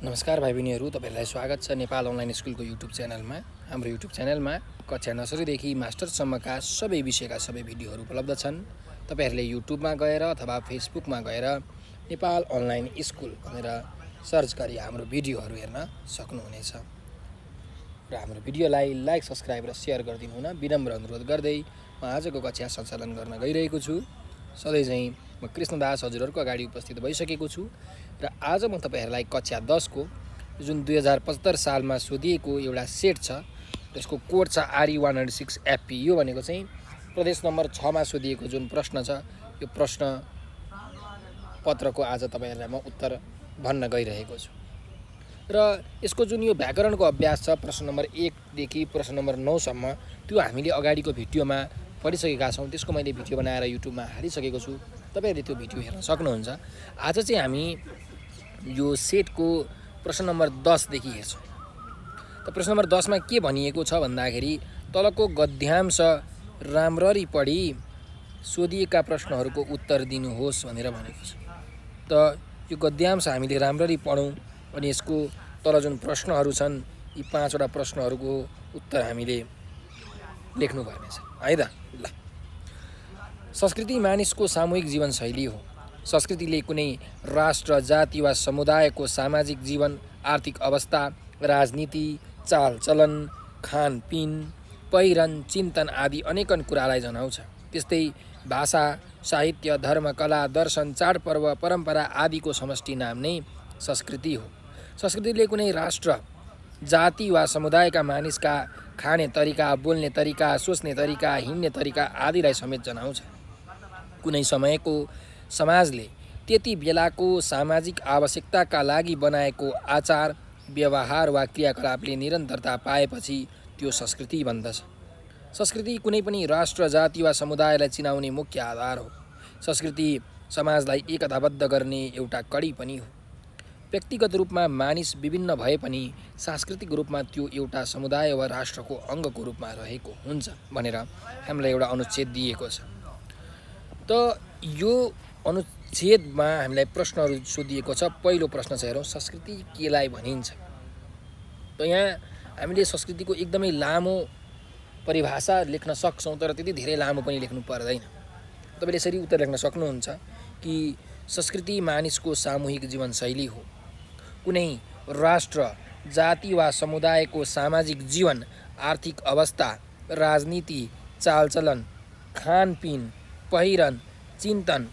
नमस्कार भाइ बहिनीहरू, तपाईहरुलाई स्वागत छ नेपाल अनलाइन स्कुलको युट्युब च्यानलमा। हाम्रो युट्युब च्यानलमा कक्षा नर्सरीदेखि मास्टरसम्मका सबै विषयका सबै भिडियोहरू उपलब्ध छन्। तपाईहरुले युट्युबमा गएर अथवा फेसबुकमा गएर नेपाल अनलाइन स्कुल भनेर सर्च गरी हाम्रो भिडियोहरू हेर्न सक्नुहुनेछ। र हाम्रो भिडियोलाई लाइक, सब्स्क्राइब र सेयर गरिदिनु हुन विनम्र अनुरोध गर्दै म आजको कक्षा सञ्चालन गर्न गइरहेको छु। सधैँ चाहिँ म कृष्णदास हजुरहरूको अगाडि उपस्थित भइसकेको छु र आज म तपाईहरुलाई कक्षा 10 को जुन 2075 सालमा सोधिएको एउटा सेट छ, त्यसको कोड छ RE106FP। यो भनेको चाहिँ प्रदेश नम्बर 6 मा सोधिएको जुन प्रश्न छ, यो प्रश्न पत्रको आज तपाईहरुलाई म उत्तर भन्न गइरहेको छु। र यसको जुन यो व्याकरणको अभ्यास छ, प्रश्न नम्बर 1 देखि प्रश्न नम्बर 9 सम्म, त्यो हामीले अगाडिको भिडियोमा पढिसकेका छौँ। त्यसको मैले भिडियो बनाएर युट्युबमा हालिसकेको छु, तपाईहरुले त्यो भिडियो हेर्न सक्नुहुन्छ। आज चाहिँ हामी यो सेटको प्रश्न नम्बर 10 देखि हेर्छौँ। त प्रश्न नम्बर 10 मा के भनिएको छ भन्दाखेरि तलको गद्यांश राम्ररी पढी सोधिएका प्रश्नहरूको उत्तर दिनुहोस् भनेर भनेको छ। त यो गद्यांश हामीले राम्ररी पढौँ अनि यसको तल जुन प्रश्नहरू छन्, यी 5 वटा प्रश्नहरूको उत्तर हामीले लेख्नुपर्ने छ है त। ल, संस्कृति मानिसको सामूहिक जीवनशैली हो। संस्कृतिले कुनै राष्ट्र, जाति वा समुदायको सामाजिक जीवन, आर्थिक अवस्था, राजनीति, चालचलन, खानपिन, पहिरन, चिन्तन आदि अनेकन कुरालाई जनाउँछ। त्यस्तै भाषा, साहित्य, धर्म, कला, दर्शन, चाडपर्व, परम्परा आदिको समष्टि नाम नै संस्कृति हो। संस्कृतिले कुनै राष्ट्र, जाति वा समुदायका मानिसका खाने तरिका, बोल्ने तरिका, सोच्ने तरिका, हिँड्ने तरिका आदिलाई समेत जनाउँछ। कुनै समयको समाजले त्यति बेलाको सामाजिक आवश्यकताका लागि बनाएको आचार, व्यवहार वा क्रियाकलापले निरन्तरता पाएपछि त्यो संस्कृति बन्दछ। संस्कृति कुनै पनि राष्ट्र, जाति वा समुदायलाई चिनाउने मुख्य आधार हो। संस्कृति समाजलाई एकताबद्ध गर्ने एउटा कडी पनि हो। व्यक्तिगत रूपमा मानिस विभिन्न भए पनि सांस्कृतिक रूपमा त्यो एउटा समुदाय वा राष्ट्रको अङ्गको रूपमा रहेको हुन्छ भनेर हामीलाई एउटा अनुच्छेद दिएको छ। त यो अनुच्छेदमा हामीलाई प्रश्नहरू सोधिएको छ। पहिलो प्रश्न छ, हेरौँ, संस्कृति केलाई भनिन्छ। त यहाँ हामीले संस्कृतिको एकदमै लामो परिभाषा लेख्न सक्छौँ, तर त्यति धेरै लामो पनि लेख्नु पर्दैन। तपाईले यसरी उत्तर लेख्न सक्नुहुन्छ कि संस्कृति मानिसको सामूहिक जीवनशैली हो। कुनै राष्ट्र, जाति वा समुदायको सामाजिक जीवन, आर्थिक अवस्था, राजनीति, चालचलन, खानपिन, पहिरन, चिन्तन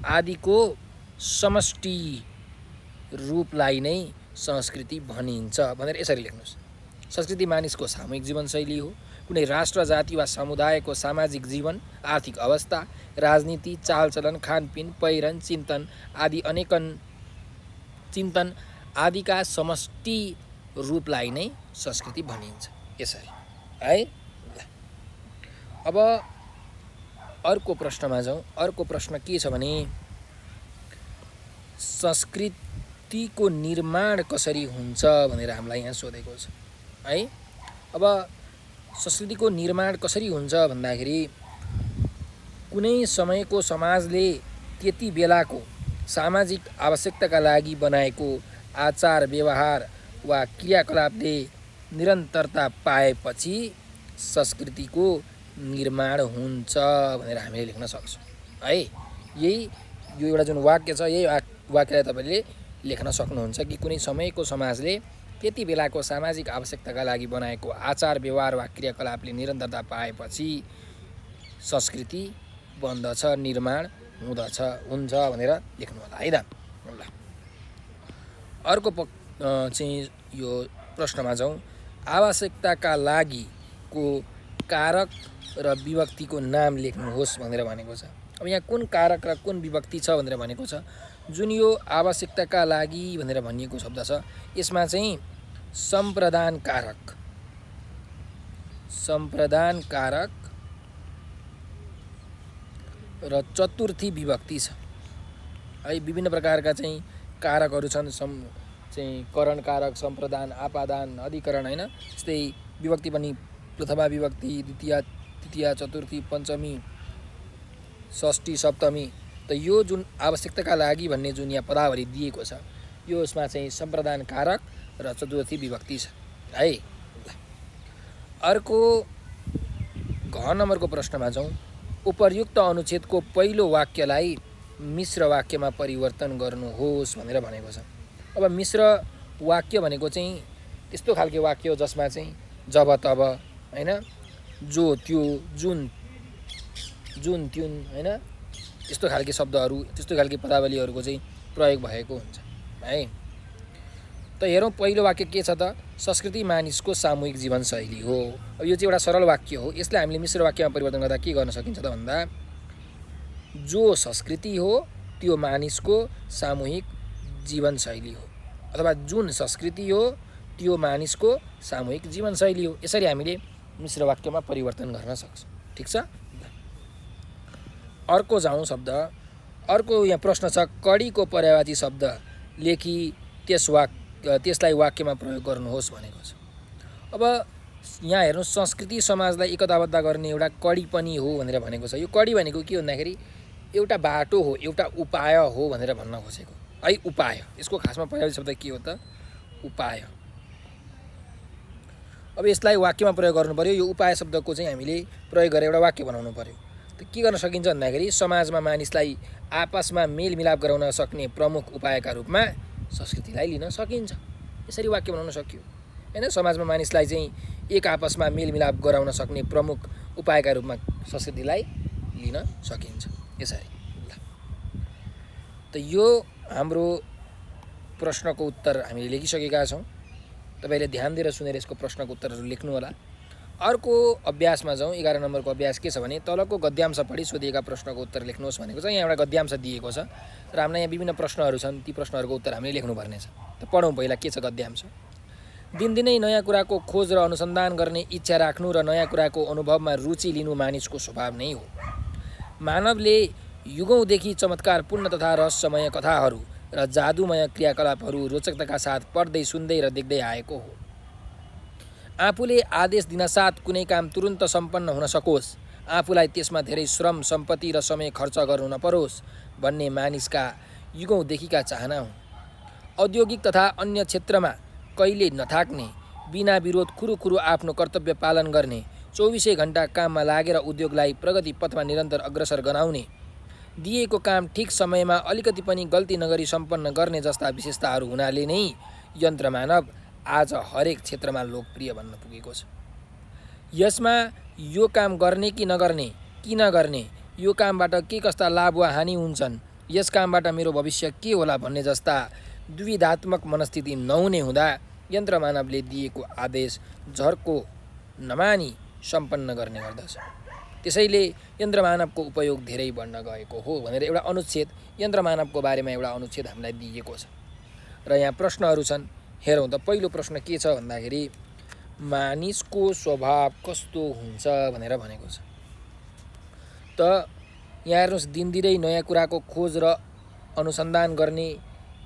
आदिको समष्टि रूपलाई नै संस्कृति भनिन्छ भनेर यसरी लेख्नुहोस्। संस्कृति मानिसको सामूहिक जीवनशैली हो। कुनै राष्ट्र, जाति वा समुदायको सामाजिक जीवन, आर्थिक अवस्था, राजनीति, चालचलन, खानपिन, पहिरन, चिन्तन आदिका समष्टि रूपलाई नै संस्कृति भनिन्छ, यसरी है। अब अर्को प्रश्नमा जाउँ। अर्को प्रश्न के छ भने संस्कृतिको निर्माण कसरी हुन्छ भनेर हामीलाई यहाँ सोधेको छ है। अब संस्कृतिको निर्माण कसरी हुन्छ भन्दाखेरि कुनै समयको समाजले त्यति बेलाको सामाजिक आवश्यकताका लागि बनाएको आचार, व्यवहार वा क्रियाकलापले निरन्तरता पाएपछि संस्कृतिको निर्माण हुन्छ भनेर हामीले लेख्न सक्छौँ है। यो एउटा जुन वाक्य छ, यही वाक्यलाई तपाईँले लेख्न सक्नुहुन्छ कि कुनै समयको समाजले त्यति बेलाको सामाजिक आवश्यकताका लागि बनाएको आचार, व्यवहार वा क्रियाकलापले निरन्तरता पाएपछि संस्कृति बन्दछ, निर्माण हुन्छ भनेर लेख्नु होला है त। ल, अर्को चाहिँ यो प्रश्नमा जाउँ। आवश्यकताका लागि को कारक र विभक्तिको नाम लेख्नुहोस् भनेर भनेको छ। अब यहाँ कुन कारक र कुन विभक्ति छ भनेर भनेको छ। जुन यो आवश्यकताका लागि भनेर भनिएको शब्द छ, यसमा चाहिँ सम्प्रदान कारक र चतुर्थी विभक्ति छ है। विभिन्न प्रकारका चाहिँ कारकहरू छन्, चाहिँ करण कारक, सम्प्रदान, आपादान, अधिकरण हैन। त्यस्तै विभक्ति पनि प्रथमा विभक्ति, द्वितीया, तृतीया, चतुर्थी, पञ्चमी, षष्ठी, सप्तमी त यो जुन आवश्यकताका लागि भन्ने जुन यहाँ पदावली दिएको छ यो यसमा चाहिँ सम्प्रदान कारक र चतुर्थी विभक्ति छ है। अर्को घ नम्बरको प्रश्नमा जाउँ। उपर्युक्त अनुच्छेदको पहिलो वाक्यलाई मिश्र वाक्यमा परिवर्तन गर्नुहोस् भनेर भनेको छ। अब मिश्र वाक्य भनेको चाहिँ त्यस्तो खालको वाक्य हो जसमा चाहिँ जब तब हैन, जो त्यो, जुन त्युन हैन, त्यस्तो खालको शब्दहरू, त्यस्तो खालको पदावलीहरूको चाहिँ प्रयोग भएको हुन्छ है। त हेरौँ पहिलो वाक्य के छ त, संस्कृति मानिसको सामूहिक जीवनशैली हो। अब यो चाहिँ एउटा सरल वाक्य हो। यसलाई हामीले मिश्र वाक्यमा परिवर्तन गर्दा के गर्न सकिन्छ त भन्दा, जो संस्कृति हो त्यो मानिसको सामूहिक जीवनशैली हो, अथवा जुन संस्कृति हो त्यो मानिसको सामूहिक जीवनशैली हो। यसरी हामीले मिश्र वाक्यमा परिवर्तन गर्न सक्छौँ। ठिक छ। अर्को जाउँ शब्द। अर्को यहाँ प्रश्न छ, कडीको पर्यायवाची शब्द लेखी त्यसलाई वाक्यमा प्रयोग गर्नुहोस् भनेको छ। अब यहाँ हेर्नु, संस्कृति समाजलाई एकताबद्ध गर्ने एउटा कडी पनि हो भनेर भनेको छ। यो कडी भनेको के भन्दाखेरि एउटा बाटो हो, एउटा उपाय हो भनेर भन्न खोजेको है। उपाय, यसको खासमा पर्यायवाची शब्द के हो त, उपाय। अब यसलाई वाक्यमा प्रयोग गर्नु पर्यो। यो उपाय शब्दको चाहिँ हामीले प्रयोग गरेर एउटा वाक्य बनाउनु पर्यो। त के गर्न सकिन्छ भन्दाखेरि समाजमा मानिसलाई आपसमा मेलमिलाप गराउन सक्ने प्रमुख उपायका रूपमा संस्कृतिलाई लिन सकिन्छ। यसरी वाक्य बनाउन सकियो हैन। समाजमा मानिसलाई चाहिँ एक आपसमा मेलमिलाप गराउन सक्ने प्रमुख उपायका रूपमा संस्कृतिलाई लिन सकिन्छ यसरी। त यो हाम्रो प्रश्नको उत्तर हामीले लेखिसकेका छौँ। तपाईले ध्यान दिएर सुनेर यसको प्रश्नको उत्तरहरू लेख्नु होला। अर्को अभ्यासमा जाउँ। 11 नम्बरको अभ्यास के छ भने, तलको गद्यांश पढी सोधिएका प्रश्नको उत्तर लेख्नुहोस् भनेको छ। यहाँ एउटा गद्यांश दिएको छ र हामीलाई यहाँ विभिन्न प्रश्नहरू छन्। ती प्रश्नहरूको उत्तर हामीले लेख्नुपर्ने छ। त पढौँ पहिला के छ गद्यांश। दिनदिनै नयाँ कुराको खोज र अनुसन्धान गर्ने इच्छा राख्नु र नयाँ कुराको अनुभवमा रुचि लिनु मानिसको स्वभाव नै हो। मानवले युगौँदेखि चमत्कारपूर्ण तथा रहस्यमय कथाहरू र जादुमय क्रियाकलापहरू रोचकताका साथ पढ्दै, सुन्दै र देख्दै आएको हो। आफूले आदेश दिनसाथ कुनै काम तुरुन्त सम्पन्न हुन सकोस्, आफूलाई त्यसमा धेरै श्रम, सम्पत्ति र समय खर्च गर्नु नपरोस् भन्ने मानिसका युगौँदेखिका चाहना हुन्। औद्योगिक तथा अन्य क्षेत्रमा कहिले नथाक्ने, बिना विरोध खुरुखुरु आफ्नो कर्तव्य पालन गर्ने, 24 घण्टा काममा लागेर उद्योगलाई प्रगति पथमा निरन्तर अग्रसर गराउने, दिएको काम ठिक समयमा अलिकति पनि गल्ती नगरी सम्पन्न गर्ने जस्ता विशेषताहरू हुनाले नै यन्त्र मानव आज हरेक क्षेत्रमा लोकप्रिय बन्न पुगेको छ। यसमा यो काम गर्ने कि नगर्ने, किन गर्ने, यो कामबाट के कस्ता लाभ वा हानि हुन्छन्, यस कामबाट मेरो भविष्य के होला भन्ने जस्ता द्विधात्मक मनस्थिति नहुने हुँदा यन्त्र मानवले दिएको आदेश झर्को नमानी सम्पन्न गर्ने गर्दछ। त्यसैले यन्त्र मानवको उपयोग धेरै बढ्न गएको हो भनेर एउटा अनुच्छेद, यन्त्र मानवको बारेमा एउटा अनुच्छेद हामीलाई दिएको छ। र यहाँ प्रश्नहरू छन्। हेरौँ त पहिलो प्रश्न के छ भन्दाखेरि, मानिसको स्वभाव कस्तो हुन्छ भनेर भनेको छ। त यहाँ हेर्नुहोस्, दिनदिनै नयाँ कुराको खोज र अनुसन्धान गर्ने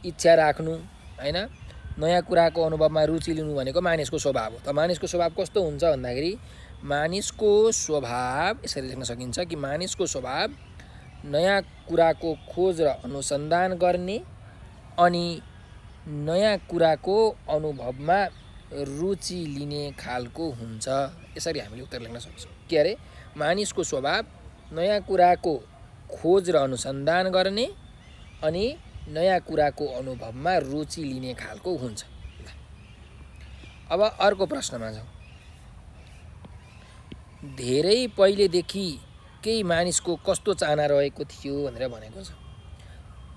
इच्छा राख्नु हैन, नयाँ कुराको अनुभवमा रुचि लिनु भनेको मानिसको स्वभाव हो। त मानिसको स्वभाव कस्तो हुन्छ भन्दाखेरि, मानिसको स्वभाव यसरी लेख्न सकिन्छ कि मानिसको स्वभाव नयाँ कुराको खोज र अनुसन्धान गर्ने अनि नयाँ कुराको अनुभवमा रुचि लिने खालको हुन्छ। यसरी हामीले उत्तर लेख्न सक्छौँ। के अरे, मानिसको स्वभाव नयाँ कुराको खोज र अनुसन्धान गर्ने अनि नयाँ कुराको अनुभवमा रुचि लिने खालको हुन्छ। अब अर्को प्रश्नमा जाउँ। धेरै पहिलेदेखि केही मानिसको कस्तो चाहना रहेको थियो भनेर भनेको छ।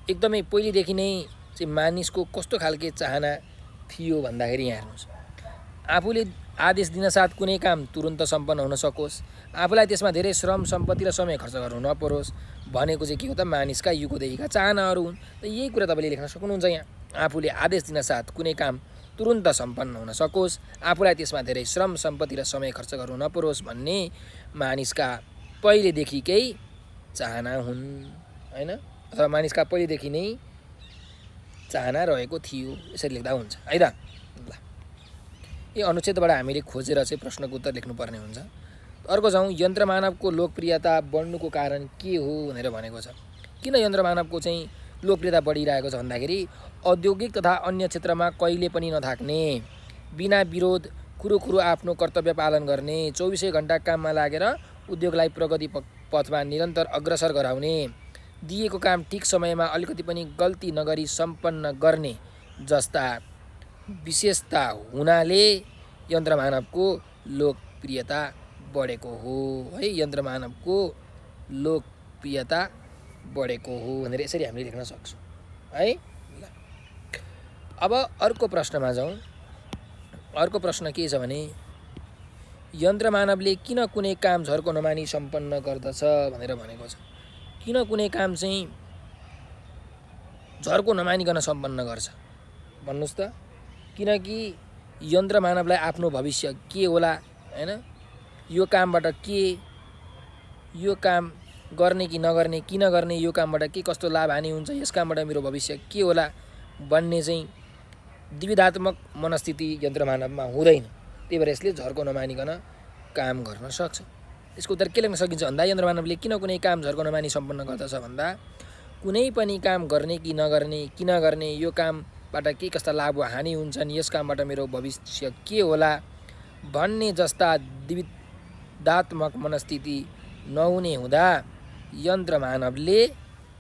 एकदमै पहिलेदेखि नै चाहिँ मानिसको कस्तो खालके चाहना थियो भन्दाखेरि यहाँ हेर्नुहोस्, आफूले आदेश दिनसाथ कुनै काम तुरुन्त सम्पन्न हुन सकोस्, आफूलाई त्यसमा धेरै श्रम, सम्पत्ति र समय खर्च गर्नु नपरोस् भनेको चाहिँ के हो त, मानिसका युगौँदेखिका चाहनाहरू हुन्। त यही कुरा तपाईँले लेख्न सक्नुहुन्छ यहाँ। आफूले आदेश दिनसाथ कुनै काम तुरुन्त सम्पन्न हुन सकोस्, आफूलाई त्यसमा धेरै श्रम, सम्पत्ति र समय खर्च गर्नु नपरोस् भन्ने मानिसका पहिलेदेखिकै चाहना हुन् हैन, अथवा मानिसका पहिलेदेखि नै चाहना रहेको थियो। यसरी लेख्दा हुन्छ है त। ल, यो अनुच्छेदबाट हामीले खोजेर चाहिँ प्रश्नको उत्तर लेख्नुपर्ने हुन्छ। अर्को जाउँ। यन्त्र मानवको लोकप्रियता बढ्नुको कारण के हो भनेर भनेको छ। किन यन्त्र मानवको चाहिँ लोकप्रियता बढिरहेको छ भन्दाखेरि औद्योगिक तथा अन्य क्षेत्रमा कहिले पनि नथाक्ने, बिना विरोध कुरो आफ्नो कर्तव्य पालन गर्ने, 24 घण्टा काममा लागेर उद्योगलाई प्रगति पथमा निरन्तर अग्रसर गराउने, दिएको काम ठिक समयमा अलिकति पनि गल्ती नगरी सम्पन्न गर्ने जस्ता विशेषता हुनाले यन्त्र मानवको लोकप्रियता बढेको हो है। यन्त्र मानवको लोकप्रियता बढेको हो भनेर यसरी हामीले लेख्न सक्छौँ है। अब अर्को प्रश्नमा जाउँ। अर्को प्रश्न के छ भने यन्त्र मानवले किन कुनै काम झर्को नमानी सम्पन्न गर्दछ भनेर भनेको छ। किन कुनै काम चाहिँ झर्को नमानिकन सम्पन्न गर्छ भन्नुस् त। किनकि यन्त्र मानवलाई आफ्नो भविष्य के होला हैन, यो कामबाट के, यो काम गर्ने कि नगर्ने, किन गर्ने, यो कामबाट के कस्तो लाभ हानि हुन्छ, यस कामबाट मेरो भविष्य के होला भन्ने चाहिँ द्विधात्मक मनस्थिति यन्त्र मानवमा हुँदैन। त्यही भएर यसले झर्को नमानिकन काम गर्न सक्छ। यसको उत्तर के लेख्न सकिन्छ भन्दा यन्त्र मानवले किन कुनै काम झर्को नमानी सम्पन्न गर्दछ भन्दा कुनै पनि काम गर्ने कि नगर्ने, किन गर्ने, यो कामबाट के कस्ता लाभ वा हानि हुन्छन्, यस कामबाट मेरो भविष्य के होला भन्ने जस्ता द्विधात्मक मनस्थिति नहुने हुँदा यन्त्र मानवले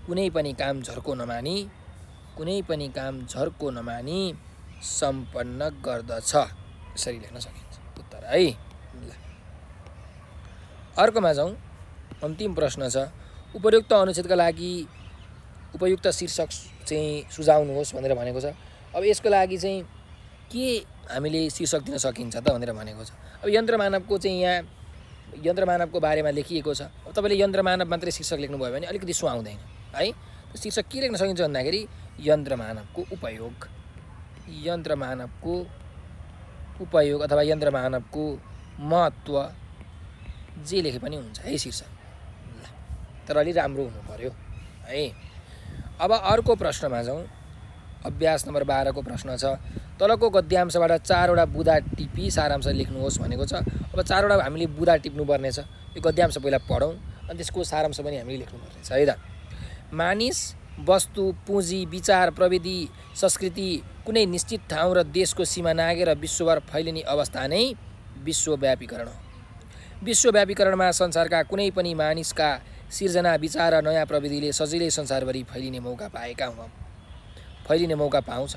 कुनै पनि काम झर्को नमानी सम्पन्न गर्दछ। यसरी लेख्न सकिन्छ उत्तर है। ल अर्कोमा जाउँ। अन्तिम प्रश्न छ उपयुक्त अनुच्छेदका लागि उपयुक्त शीर्षक चाहिँ सुझाउनुहोस् भनेर भनेको छ। अब यसको लागि चाहिँ के हामीले शीर्षक दिन सकिन्छ त भनेर भनेको छ। अब यन्त्र मानवको चाहिँ यहाँ यन्त्र मानवको बारेमा लेखिएको छ। अब तपाईँले यन्त्र मानव मात्रै शीर्षक लेख्नुभयो भने अलिकति सुहाउँदैन है। शीर्षक के लेख्न सकिन्छ भन्दाखेरि यन्त्र मानवको उपयोग अथवा यन्त्र मानवको महत्त्व जे लेखे पनि हुन्छ है शीर्षक। तर अलि राम्रो हुनु पर्यो है। अब अर्को प्रश्नमा जाउँ। अभ्यास नम्बर 12 को प्रश्न छ तलको गद्यांशबाट 4वटा बुँदा टिपी सारांश लेख्नुहोस् भनेको छ। अब 4वटा हामीले बुँदा टिप्नुपर्ने छ। यो गद्यांश पहिला पढौँ अनि त्यसको सारांश पनि हामीले लेख्नुपर्ने छ है त। मानिस, वस्तु, पुँजी, विचार, प्रविधि, संस्कृति कुनै निश्चित ठाउँ र देशको सीमा नागेर विश्वभर फैलिने अवस्था नै विश्वव्यापीकरण हो। विश्वव्यापीकरणमा संसारका कुनै पनि मानिसका सिर्जना, विचार र नयाँ प्रविधिले सजिलै संसारभरि फैलिने मौका पाउँछ।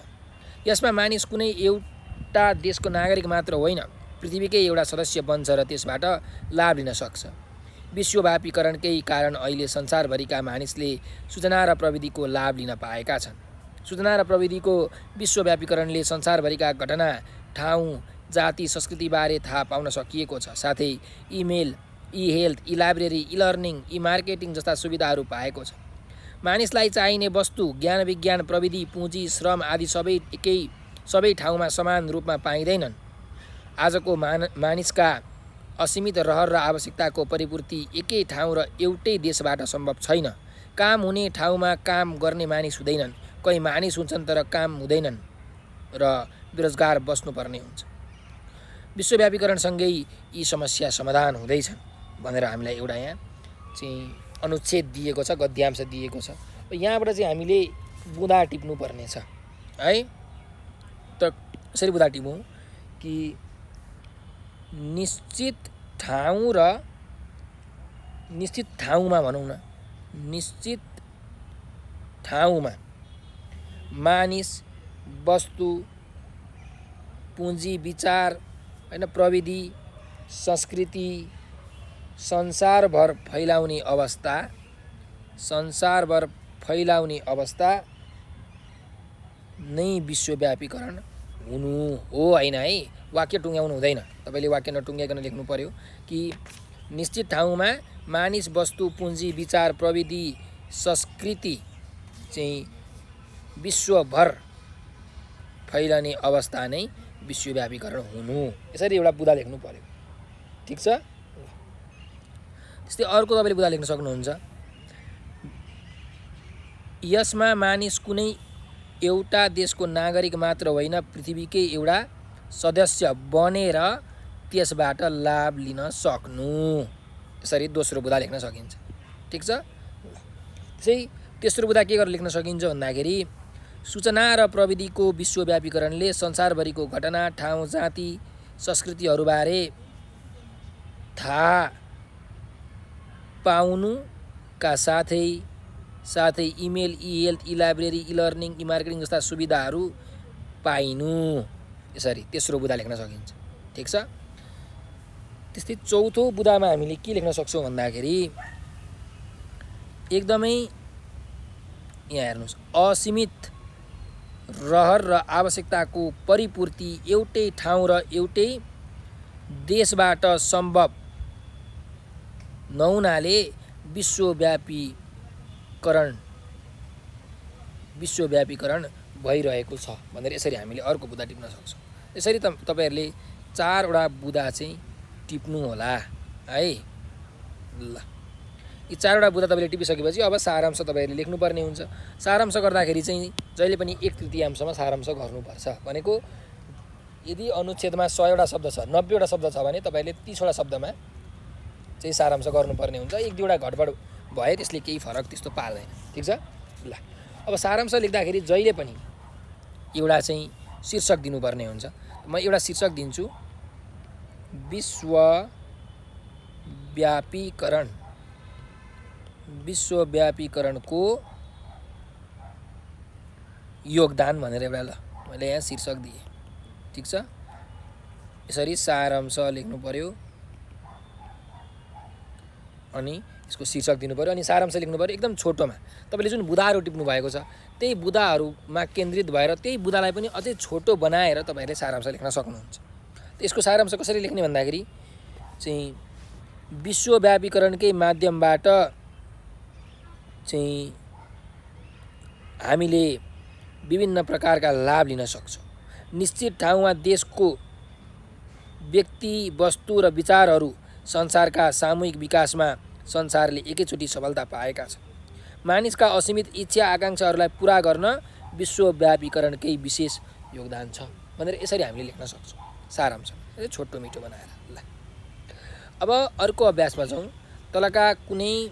यसमा मानिस कुनै एउटा देशको नागरिक मात्र होइन, पृथ्वीकै एउटा सदस्य बन्छ र त्यसबाट लाभ लिन सक्छ। विश्वव्यापीकरणकै कारण अहिले संसारभरिका मानिसले सूचना र प्रविधिको लाभ लिन पाएका छन्। सूचना र प्रविधिको विश्वव्यापीकरणले संसारभरिका घटना, ठाउँ, जाति, संस्कृतिबारे थाहा पाउन सकिएको छ। साथै इमेल, ई-हेल्थ, ई-लाइब्रेरी, ई-लर्निङ, ई-मार्केटिङ जस्ता सुविधाहरू पाएको छ। मानिसलाई चाहिने वस्तु, ज्ञान, विज्ञान, प्रविधि, पुँजी, श्रम आदि सबै ठाउँमा समान रूपमा पाइँदैनन्। आजको मानिसका असीमित रहर र आवश्यकताको परिपूर्ति एकै ठाउँ र एउटै देशबाट सम्भव छैन। काम हुने ठाउँमा काम गर्ने मानिस हुँदैनन्। कहीँ मानिस हुन्छन् तर काम हुँदैनन् र बेरोजगार बस्नुपर्ने हुन्छ। विश्वव्यापीकरणसँगै यी समस्या समाधान हुँदैछन् भनेर हामीलाई एउटा यहाँ चाहिँ अनुच्छेद दिएको छ, गद्यांश दिएको छ। यहाँबाट चाहिँ हामीले बुँदा टिप्नुपर्ने छ है। त यसरी बुँदा टिपौँ कि निश्चित ठाउँमा मानिस, वस्तु, पुँजी, विचार हैन, प्रविधि, संस्कृति संसारभर फैलाउने अवस्था नै विश्वव्यापीकरण हुनु हो हैन है। वाक्य टुङ्ग्याउनु हुँदैन। तपाईँले वाक्य नटुङ्ग्याइकन लेख्नु पर्यो कि निश्चित ठाउँमा मानिस, वस्तु, पुँजी, विचार, प्रविधि, संस्कृति चाहिँ विश्वभर फैलने अवस्था नै विश्वव्यापीकरण हुनु। यसरी एउटा बुँदा लेख्नु पर्यो। ठिक छ। त्यस्तै अर्को तपाईँले बुँदा लेख्न सक्नुहुन्छ। यसमा मानिस कुनै एउटा देशको नागरिक मात्र होइन, पृथ्वीकै एउटा सदस्य बनेर त्यसबाट लाभ लिन सक्नु। यसरी दोस्रो बुँदा लेख्न सकिन्छ। ठिक छ। त्यसै तेस्रो बुँदा के गरेर लेख्न सकिन्छ भन्दाखेरि सूचना र प्रविधिको विश्वव्यापीकरणले संसारभरिको घटना, ठाउँ, जाति, संस्कृतिहरूबारे थाहा पाउनुका साथै इमेल, ई-हेल्थ, ई-लाइब्रेरी, ई-लर्निङ, ई-मार्केटिङ जस्ता सुविधाहरू पाइनु। यसरी तेस्रो बुँदा लेख्न सकिन्छ। ठिक छ। त्यस्तै चौथो बुँदामा हामीले के लेख्न सक्छौँ भन्दाखेरि एकदमै यहाँ हेर्नुहोस्, असीमित रहर र आवश्यकताको परिपूर्ति एउटै ठाउँ र एउटै देशबाट सम्भव नहुनाले विश्वव्यापीकरण भइरहेको छ भनेर यसरी हामीले अर्को बुँदा टिप्न सक्छौँ। यसरी तपाईहरुले 4 वटा बुँदा चाहिँ टिप्नु होला है। ल, यी 4 वटा बुँदा तपाईले टिपिसकेपछि अब सारांश तपाईहरुले लेख्नुपर्ने हुन्छ। सारांश गर्दाखेरि चाहिँ जहिले पनि 1/3 सारांश गर्नुपर्छ। भनेको यदि अनुच्छेदमा 100 वटा शब्द छ, 90 वटा शब्द छ भने तपाईले 30 वटा शब्दमा चाहिँ सारांश गर्नुपर्ने हुन्छ। 1-2 वटा घटबड भए त्यसले केही फरक त्यस्तो पार्दैन। ठीक छ। ल, अब सारांश लेख्दाखेरि जहिले पनि एउटा चाहिँ शीर्षक दिनुपर्ने हुन्छ। म एउटा शीर्षक दिन्छु, विश्वव्यापीकरणको योगदान भनेर एउटा ल मैले यहाँ शीर्षक दिएँ। ठीक छ। यसरी सारांश लेख्नु पर्यो अनि यसको शीर्षक दिनु पर्यो अनि सारांश लेख्नु पर्यो एकदम छोटोमा। तपाईले जुन बुँदाहरू टिप्नु भएको छ त्यही बुँदाहरूमा केन्द्रित भएर त्यही बुँदालाई पनि अझै छोटो बनाएर तपाईहरुले सारांश लेख्न सक्नुहुन्छ। यसको सारांश कसरी लेख्ने भन्दाखेरि चाहिँ विश्वव्यापीकरणकै माध्यमबाट चाहिँ हामीले विभिन्न प्रकारका लाभ लिन सक्छौँ। निश्चित ठाउँमा देशको व्यक्ति, वस्तु र विचारहरू संसारका सामूहिक विकासमा संसारले एकैचोटि सफलता पाएका छन्। मानिसका असीमित इच्छा आकांक्षाहरूलाई पूरा गर्न विश्वव्यापीकरणकै विशेष योगदान छ भनेर यसरी हामीले लेख्न सक्छौँ सारांश, छोटो मिठो बनाएर। ल, अब अर्को अभ्यासमा जाउँ। तलका कुनै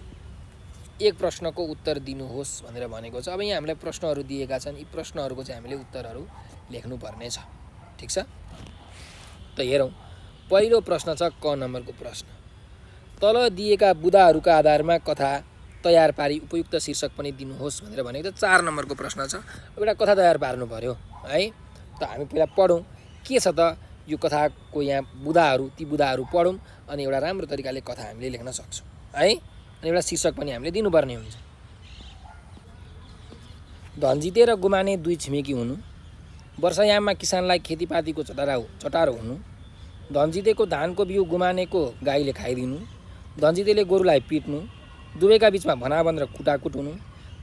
एक प्रश्नको उत्तर दिनुहोस् भनेर भनेको छ। अब यहाँ हामीलाई प्रश्नहरू दिएका छन्। यी प्रश्नहरूको चाहिँ हामीले उत्तरहरू लेख्नुपर्ने छ। ठीक छ। त हेरौँ, पहिलो प्रश्न छ क नम्बरको प्रश्न। तल दिएका बुँदाहरूका आधारमा कथा तयार पारी उपयुक्त शीर्षक पनि दिनुहोस् भनेर भनेको छ। 4 नम्बरको प्रश्न छ। अब एउटा कथा तयार पार्नु पर्यो है। त हामी पहिला पढौँ के छ त यो कथाको यहाँ बुँदाहरू, ती बुँदाहरू पढौँ अनि एउटा राम्रो तरिकाले कथा हामीले लेख्न सक्छौँ है। अनि एउटा शीर्षक पनि हामीले दिनुपर्ने हुन्छ। धनजिते र गुमाने 2 छिमेकी हुनु। वर्षायाममा किसानलाई खेतीपातीको चटारो हुनु। धनजितेको धानको बिउ गुमानेको गाईले खाइदिनु। धनजितेले गोरुलाई पिट्नु। दुवैका बीचमा भनाबन्द र कुटाकुट हुनु।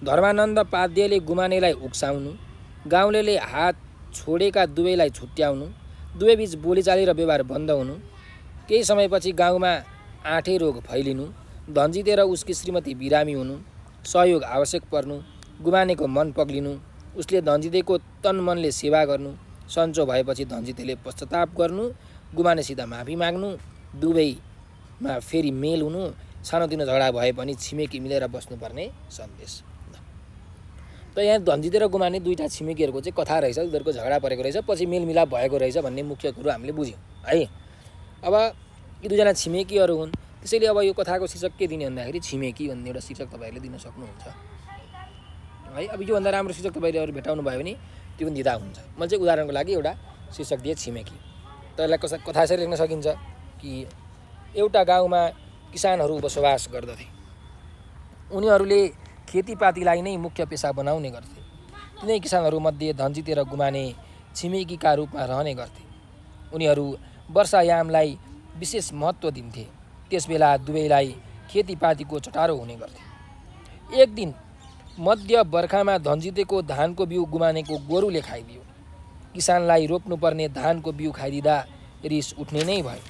धर्मानन्द पाध्यले गुमानेलाई उक्साउनु। गाउँलेले हात छोडेका दुवैलाई छुट्याउनु। दुवै बीच बोलीचाली र व्यवहार बन्द हुनु। केही समयपछि गाउँमा आँटे रोग फैलिनु। धनजिते र उसकी श्रीमती बिरामी हुनु। सहयोग आवश्यक पर्नु। गुमानेको मन पग्लिनु। उसले धनजितेको तन मनले सेवा गर्नु। सन्चो भएपछि धनजितेले पश्चाताप गर्नु। गुमानेसित माफी माग्नु। दुवैमा फेरि मेल हुनु। सानोतिनो झगडा भए पनि छिमेकी मिलेर बस्नुपर्ने सन्देश। त यहाँ धनजिते र गुमाने 2टा छिमेकीहरूको चाहिँ कथा रहेछ। उनीहरूको झगडा परेको रहेछ, पछि मेलमिलाप भएको रहेछ भन्ने मुख्य कुरो हामीले बुझ्यौँ है। अब यी 2जना छिमेकीहरू हुन्। त्यसैले अब यो कथाको शीर्षक के दिने भन्दाखेरि छिमेकी भन्ने एउटा शीर्षक तपाईँहरूले दिन सक्नुहुन्छ है। अब योभन्दा राम्रो शीर्षक तपाईँले अरू भेटाउनु भयो भने त्यो पनि दिँदा हुन्छ। म चाहिँ उदाहरणको लागि एउटा शीर्षक दिएँ छिमेकी। त यसलाई कथा यसरी लेख्न सकिन्छ कि एउटा गाउँमा किसानहरू बसोबास गर्दथे। उनीहरूले खेतीपातीलाई नै मुख्य पेसा बनाउने गर्थे। तिनै किसानहरूमध्ये धनजिते र गुमाने छिमेकीका रूपमा रहने गर्थे। उनीहरू वर्षायामलाई विशेष महत्त्व दिन्थे। त्यसबेला दुवैलाई खेतीपातीको चटारो हुने गर्थे। एक दिन मध्य बर्खामा धनजितेको धानको बिउ गुमानेको गोरुले खाइदियो। किसानलाई रोप्नुपर्ने धानको बिउ खाइदिँदा रिस उठ्ने नै भयो।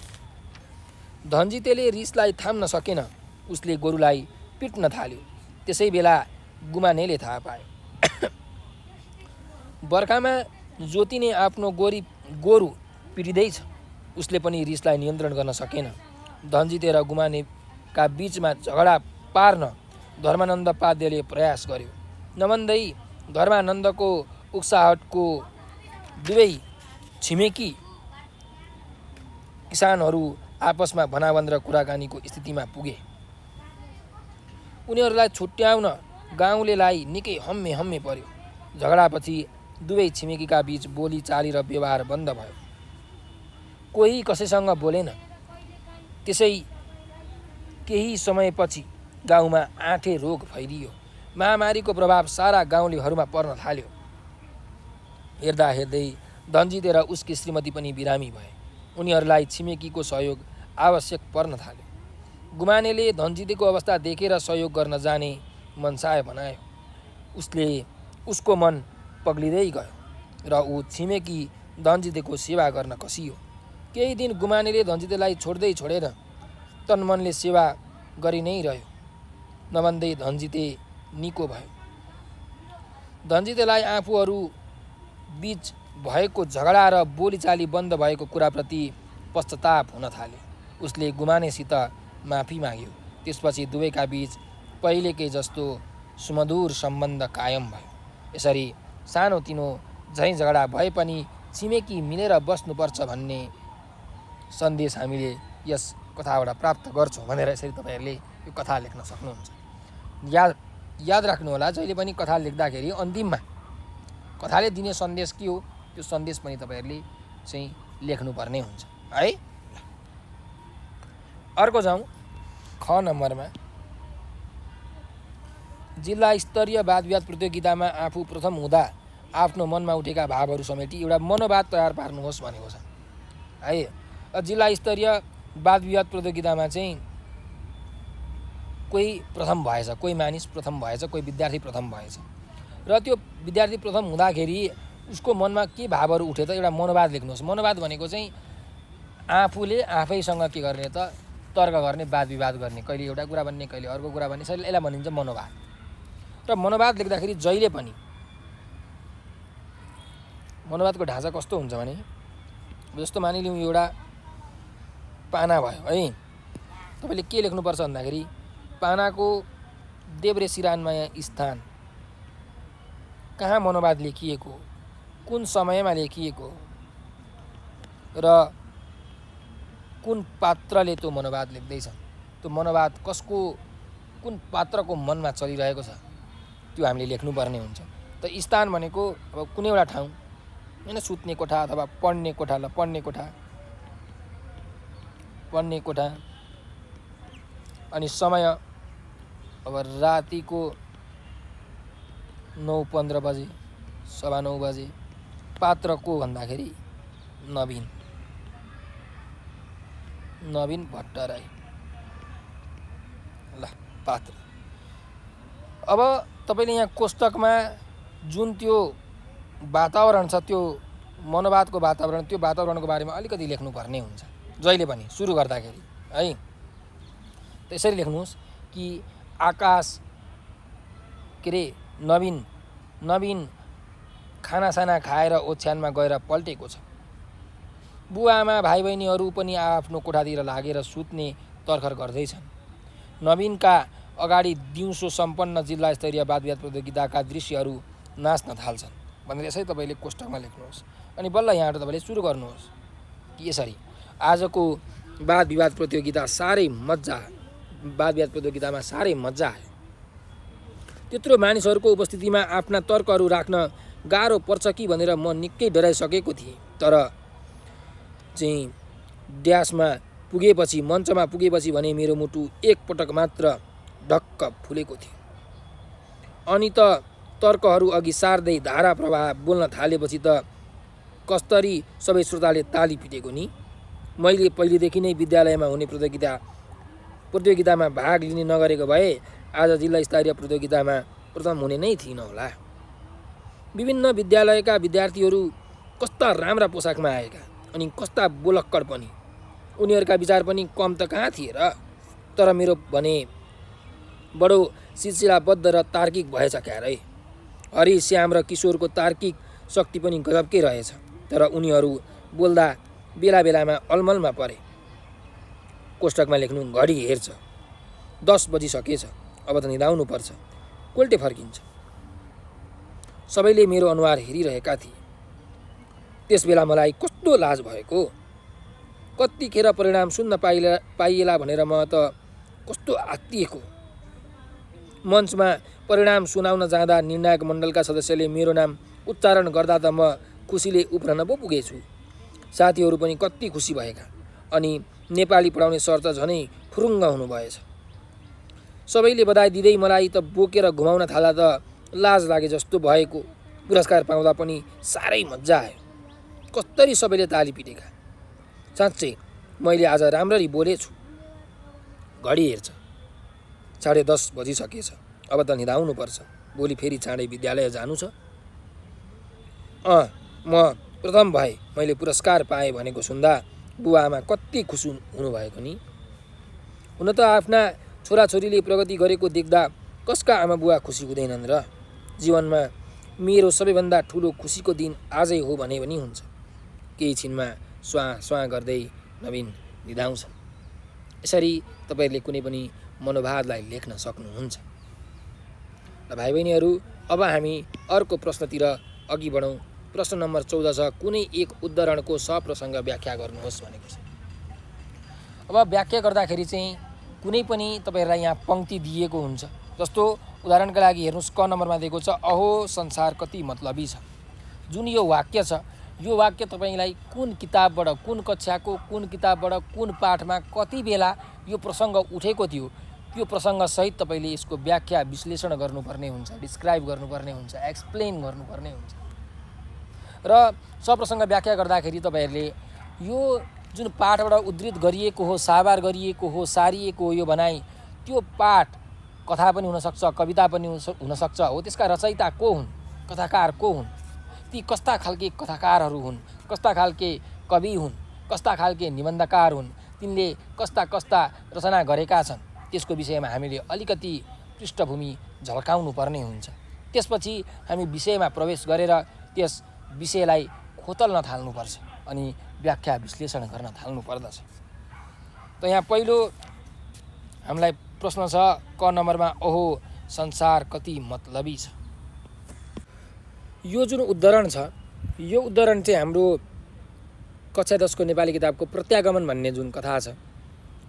धनजितेले रिसलाई थाम्न सकेन। उसले गोरुलाई पिट्न थाल्यो। त्यसै बेला गुमानेले थाहा पायो। बर्खामा जोतिने आफ्नो गोरु पिटिँदैछ। उसले पनि रिसलाई नियन्त्रण गर्न सकेन। धनजिते र गुमानेका बीचमा झगडा पार्न धर्मानन्द पाध्यले प्रयास गर्यो। नमन्दै धर्मानन्दको उक्साहटको दुवै छिमेकी किसानहरू आपसमा भनाबन्द र कुराकानीको स्थितिमा पुगे। उनीहरूलाई छुट्याउन गाउँलेलाई निकै हम्मे पर्यो। झगडापछि दुवै छिमेकीका बीच बोली चाली र व्यवहार बन्द भयो। कोही कसैसँग बोलेन। त्यसै केही समयपछि गाउँमा आँटे रोग फैलियो। महामारीको प्रभाव सारा गाउँलेहरूमा पर्न थाल्यो। हेर्दा हेर्दै धनजिते र उसकी श्रीमती पनि बिरामी भए। उनीहरूलाई छिमेकीको सहयोग आवश्यक पर्न थाल्यो। गुमानेले धनजितेको अवस्था देखेर सहयोग गर्न जाने मनसाय बनायो। उसको मन पग्लिँदै गयो र ऊ छिमेकी धनजितेको सेवा गर्न कसियो। केही दिन गुमानेले धनजितेलाई छोडेन तनमनले सेवा गरि नै रह्यो। नभन्दै धनजिते निको भयो। धनजितेलाई आफूहरू बीच भएको झगडा र बोलीचाली बन्द भएको कुराप्रति पश्चाताप हुन थाल्यो। उसले गुमानेसित माफी माग्यो। त्यसपछि दुवैका बीच पहिलेकै जस्तो सुमधुर सम्बन्ध कायम भयो। यसरी सानोतिनो झैँ झगडा भए पनि छिमेकी मिलेर बस्नुपर्छ भन्ने सन्देश हामीले यस कथाबाट प्राप्त गर्छौँ भनेर यसरी तपाईँहरूले यो कथा लेख्न सक्नुहुन्छ। याद राख्नुहोला, जहिले पनि कथा लेख्दाखेरि अन्तिममा कथाले दिने सन्देश के हो त्यो सन्देश पनि तपाईँहरूले चाहिँ लेख्नुपर्ने हुन्छ है। अर्को जाउँ ख नम्बरमा। जिल्ला स्तरीय वादविवाद प्रतियोगितामा आफू प्रथम हुँदा आफ्नो मनमा उठेका भावहरू समेटी एउटा मनोवाद तयार पार्नुहोस् भनेको छ है। जिल्ला स्तरीय वादविवाद प्रतियोगितामा चाहिँ कोही प्रथम भएछ, कोही मानिस प्रथम भएछ, कोही विद्यार्थी प्रथम भएछ र त्यो विद्यार्थी प्रथम हुँदाखेरि उसको मनमा के भावहरू उठे त एउटा मनोवाद लेख्नुहोस्। मनोवाद भनेको चाहिँ आफूले आफैसँग के गर्ने त तर्क गर्ने, वाद विवाद गर्ने, कहिले एउटा कुरा भन्ने कहिले अर्को कुरा भन्ने, यसलाई भनिन्छ मनोवाद। र मनोवाद लेख्दाखेरि जहिले पनि मनोवादको ढाँचा कस्तो हुन्छ भने जस्तो मानिलिउँ एउटा पाना भयो है। तपाईँले के लेख्नुपर्छ भन्दाखेरि पानाको देब्रे सिरानमा स्थान, कहाँ मनोवाद लेखिएको, कुन समयमा लेखिएको र कुन पात्रले त्यो मनोवाद लेख्दैछ, त्यो मनोवाद कुन पात्रको मनमा चलिरहेको छ त्यो हामीले लेख्नुपर्ने हुन्छ। त स्थान भनेको अब कुनै एउटा ठाउँ होइन, सुत्ने कोठा अथवा पढ्ने कोठा अनि समय अब रातिको 9:15 बजे 9:15 बजे। पात्र को भन्दाखेरि नवीन भट्टराई ल पात्र। अब तपाईँले यहाँ कोष्टकमा जुन त्यो वातावरण छ, त्यो मनोवादको वातावरण, त्यो वातावरणको बारेमा अलिकति लेख्नुपर्ने हुन्छ जहिले पनि सुरु गर्दाखेरि है। त्यसरी लेख्नुहोस् कि आकाश के अरे नवीन खानासाना खाएर ओछ्यानमा गएर पल्टेको छ। बुवाआमा भाइ बहिनीहरू पनि आफ्नो कोठातिर लागेर सुत्ने तर्खर गर्दैछन्। नवीनका अगाडि दिउँसो सम्पन्न जिल्ला स्तरीय वादविवाद प्रतियोगिताका दृश्यहरू नाच्न थाल्छन् भनेर यसै तपाईँले कोष्टकमा लेख्नुहोस्। अनि बल्ल यहाँबाट तपाईँले सुरु गर्नुहोस् कि यसरी आजको वादविवाद प्रतियोगितामा साह्रै मजा आयो। त्यत्रो मानिसहरूको उपस्थितिमा आफ्ना तर्कहरू राख्न गाह्रो पर्छ कि भनेर म निकै डराइसकेको थिएँ। तर चाहिँ मञ्चमा पुगेपछि भने मेरो मुटु एकपटक मात्र ढक्क फुलेको थियो। अनि त तर्कहरू अघि सार्दै धारा प्रवाह बोल्न थालेपछि त कस्तरी सबै श्रोताले ताली पिटेको नि। मैले पहिलेदेखि नै विद्यालयमा हुने प्रतियोगितामा भाग लिने नगरेको भए आज जिल्ला स्तरीय प्रतियोगितामा प्रथम हुने नै थिइनँ होला। विभिन्न विद्यालयका विद्यार्थीहरू कस्ता राम्रा पोसाकमा आएका अनि कस्ता बोलक्कड पनि। उनीहरूका विचार पनि कम त कहाँ थिए र। तर मेरो भने बडो सिलसिलाबद्ध र तार्किक भएछ क्यारे। हरि श्याम र किशोरको तार्किक शक्ति पनि गजबकै रहेछ। तर उनीहरू बोल्दा बेला बेलामा अलमलमा परे। कोष्टकमा लेख्नु घडी हेर्छ 10 बजिसकेछ, अब त निदाउनु पर्छ, कोल्टे फर्किन्छ। सबैले मेरो अनुहार हेरिरहेका थिए। त्यसबेला मलाई कस्तो लाज भएको, कतिखेर परिणाम सुन्न पाइएला भनेर म त कस्तो आत्तिएको। मञ्चमा परिणाम सुनाउन जाँदा निर्णायक मण्डलका सदस्यले मेरो नाम उच्चारण गर्दा त म खुसीले उफ्रन पो पुगेछु। साथीहरू पनि कति खुसी भएका। अनि नेपाली पढाउने सर त झनै फुरुङ्ग हुनुभएछ। सबैले बधाई दिँदै मलाई त बोकेर घुमाउन थाल्दा त लाज लागे जस्तो भएको। पुरस्कार पाउँदा पनि साह्रै मजा आयो। कस्तरी सबैले ताली पिटेका। साँच्चै मैले आज राम्ररी बोलेछु। घडी हेर्छ, 10:30 बजिसकेछ। अब त निधाउनुपर्छ। भोलि फेरि चाँडै विद्यालय जानु छ। म प्रथम भए, मैले पुरस्कार पाएँ भनेको सुन्दा बुवा आमा कति खुसी हुनुभएको नि। हुन त आफ्ना छोराछोरीले प्रगति गरेको देख्दा कसका आमा बुवा खुसी हुँदैनन् र। जीवनमा मेरो सबैभन्दा ठुलो खुसीको दिन आजै हो भने पनि हुन्छ। केही छिनमा स्वाँ गर्दै नवीन निधाउँछ। यसरी तपाईँहरूले कुनै पनि मनोभावलाई लेख्न सक्नुहुन्छ। र भाइ बहिनीहरू, अब हामी अर्को प्रश्नतिर अघि बढौँ। प्रश्न नम्बर 14 छ, कुनै एक उद्धरणको सप्रसङ्ग व्याख्या गर्नुहोस् भनेको छ। अब व्याख्या गर्दाखेरि चाहिँ कुनै पनि तपाईँहरूलाई यहाँ पङ्क्ति दिएको हुन्छ। जस्तो उदाहरणका लागि हेर्नुहोस्, क नम्बरमा दिएको छ, अहो संसार कति मतलबी छ। जुन यो वाक्य छ, यो वाक्य तपाईँलाई कुन किताबबाट, कुन कक्षाको कुन किताबबाट, कुन पाठमा कति बेला यो प्रसङ्ग उठेको थियो, त्यो प्रसङ्गसहित तपाईँले यसको व्याख्या विश्लेषण गर्नुपर्ने हुन्छ, डिस्क्राइब गर्नुपर्ने हुन्छ, एक्सप्लेन गर्नुपर्ने हुन्छ। र सप्रसङ्ग व्याख्या गर्दाखेरि तपाईँहरूले यो जुन पाठबाट उद्धृत गरिएको हो, साभार गरिएको हो, सारिएको हो यो भनाइ, त्यो पाठ कथा पनि हुनसक्छ, कविता पनि हुनसक्छ हो। त्यसका रचयिता को हुन्, कथाकार को हुन्, ती कस्ता खालके कथाकारहरू हुन्, कस्ता खालके कवि हुन्, कस्ता खालके निबन्धकार हुन्, तिनले कस्ता कस्ता रचना गरेका छन्, त्यसको विषयमा हामीले अलिकति पृष्ठभूमि झल्काउनु पर्ने हुन्छ। त्यसपछि हामी विषयमा प्रवेश गरेर त्यस विषयलाई खोतल्न थाल्नुपर्छ अनि व्याख्या विश्लेषण गर्न थाल्नु पर्दछ। त यहाँ पहिलो हामीलाई प्रश्न छ क नम्बरमा, ओहो संसार कति मतलबी छ। यो जुन उद्धरण छ, यो उद्धरण चाहिँ हाम्रो कक्षा 10 को नेपाली किताबको प्रत्यागमन भन्ने जुन कथा छ,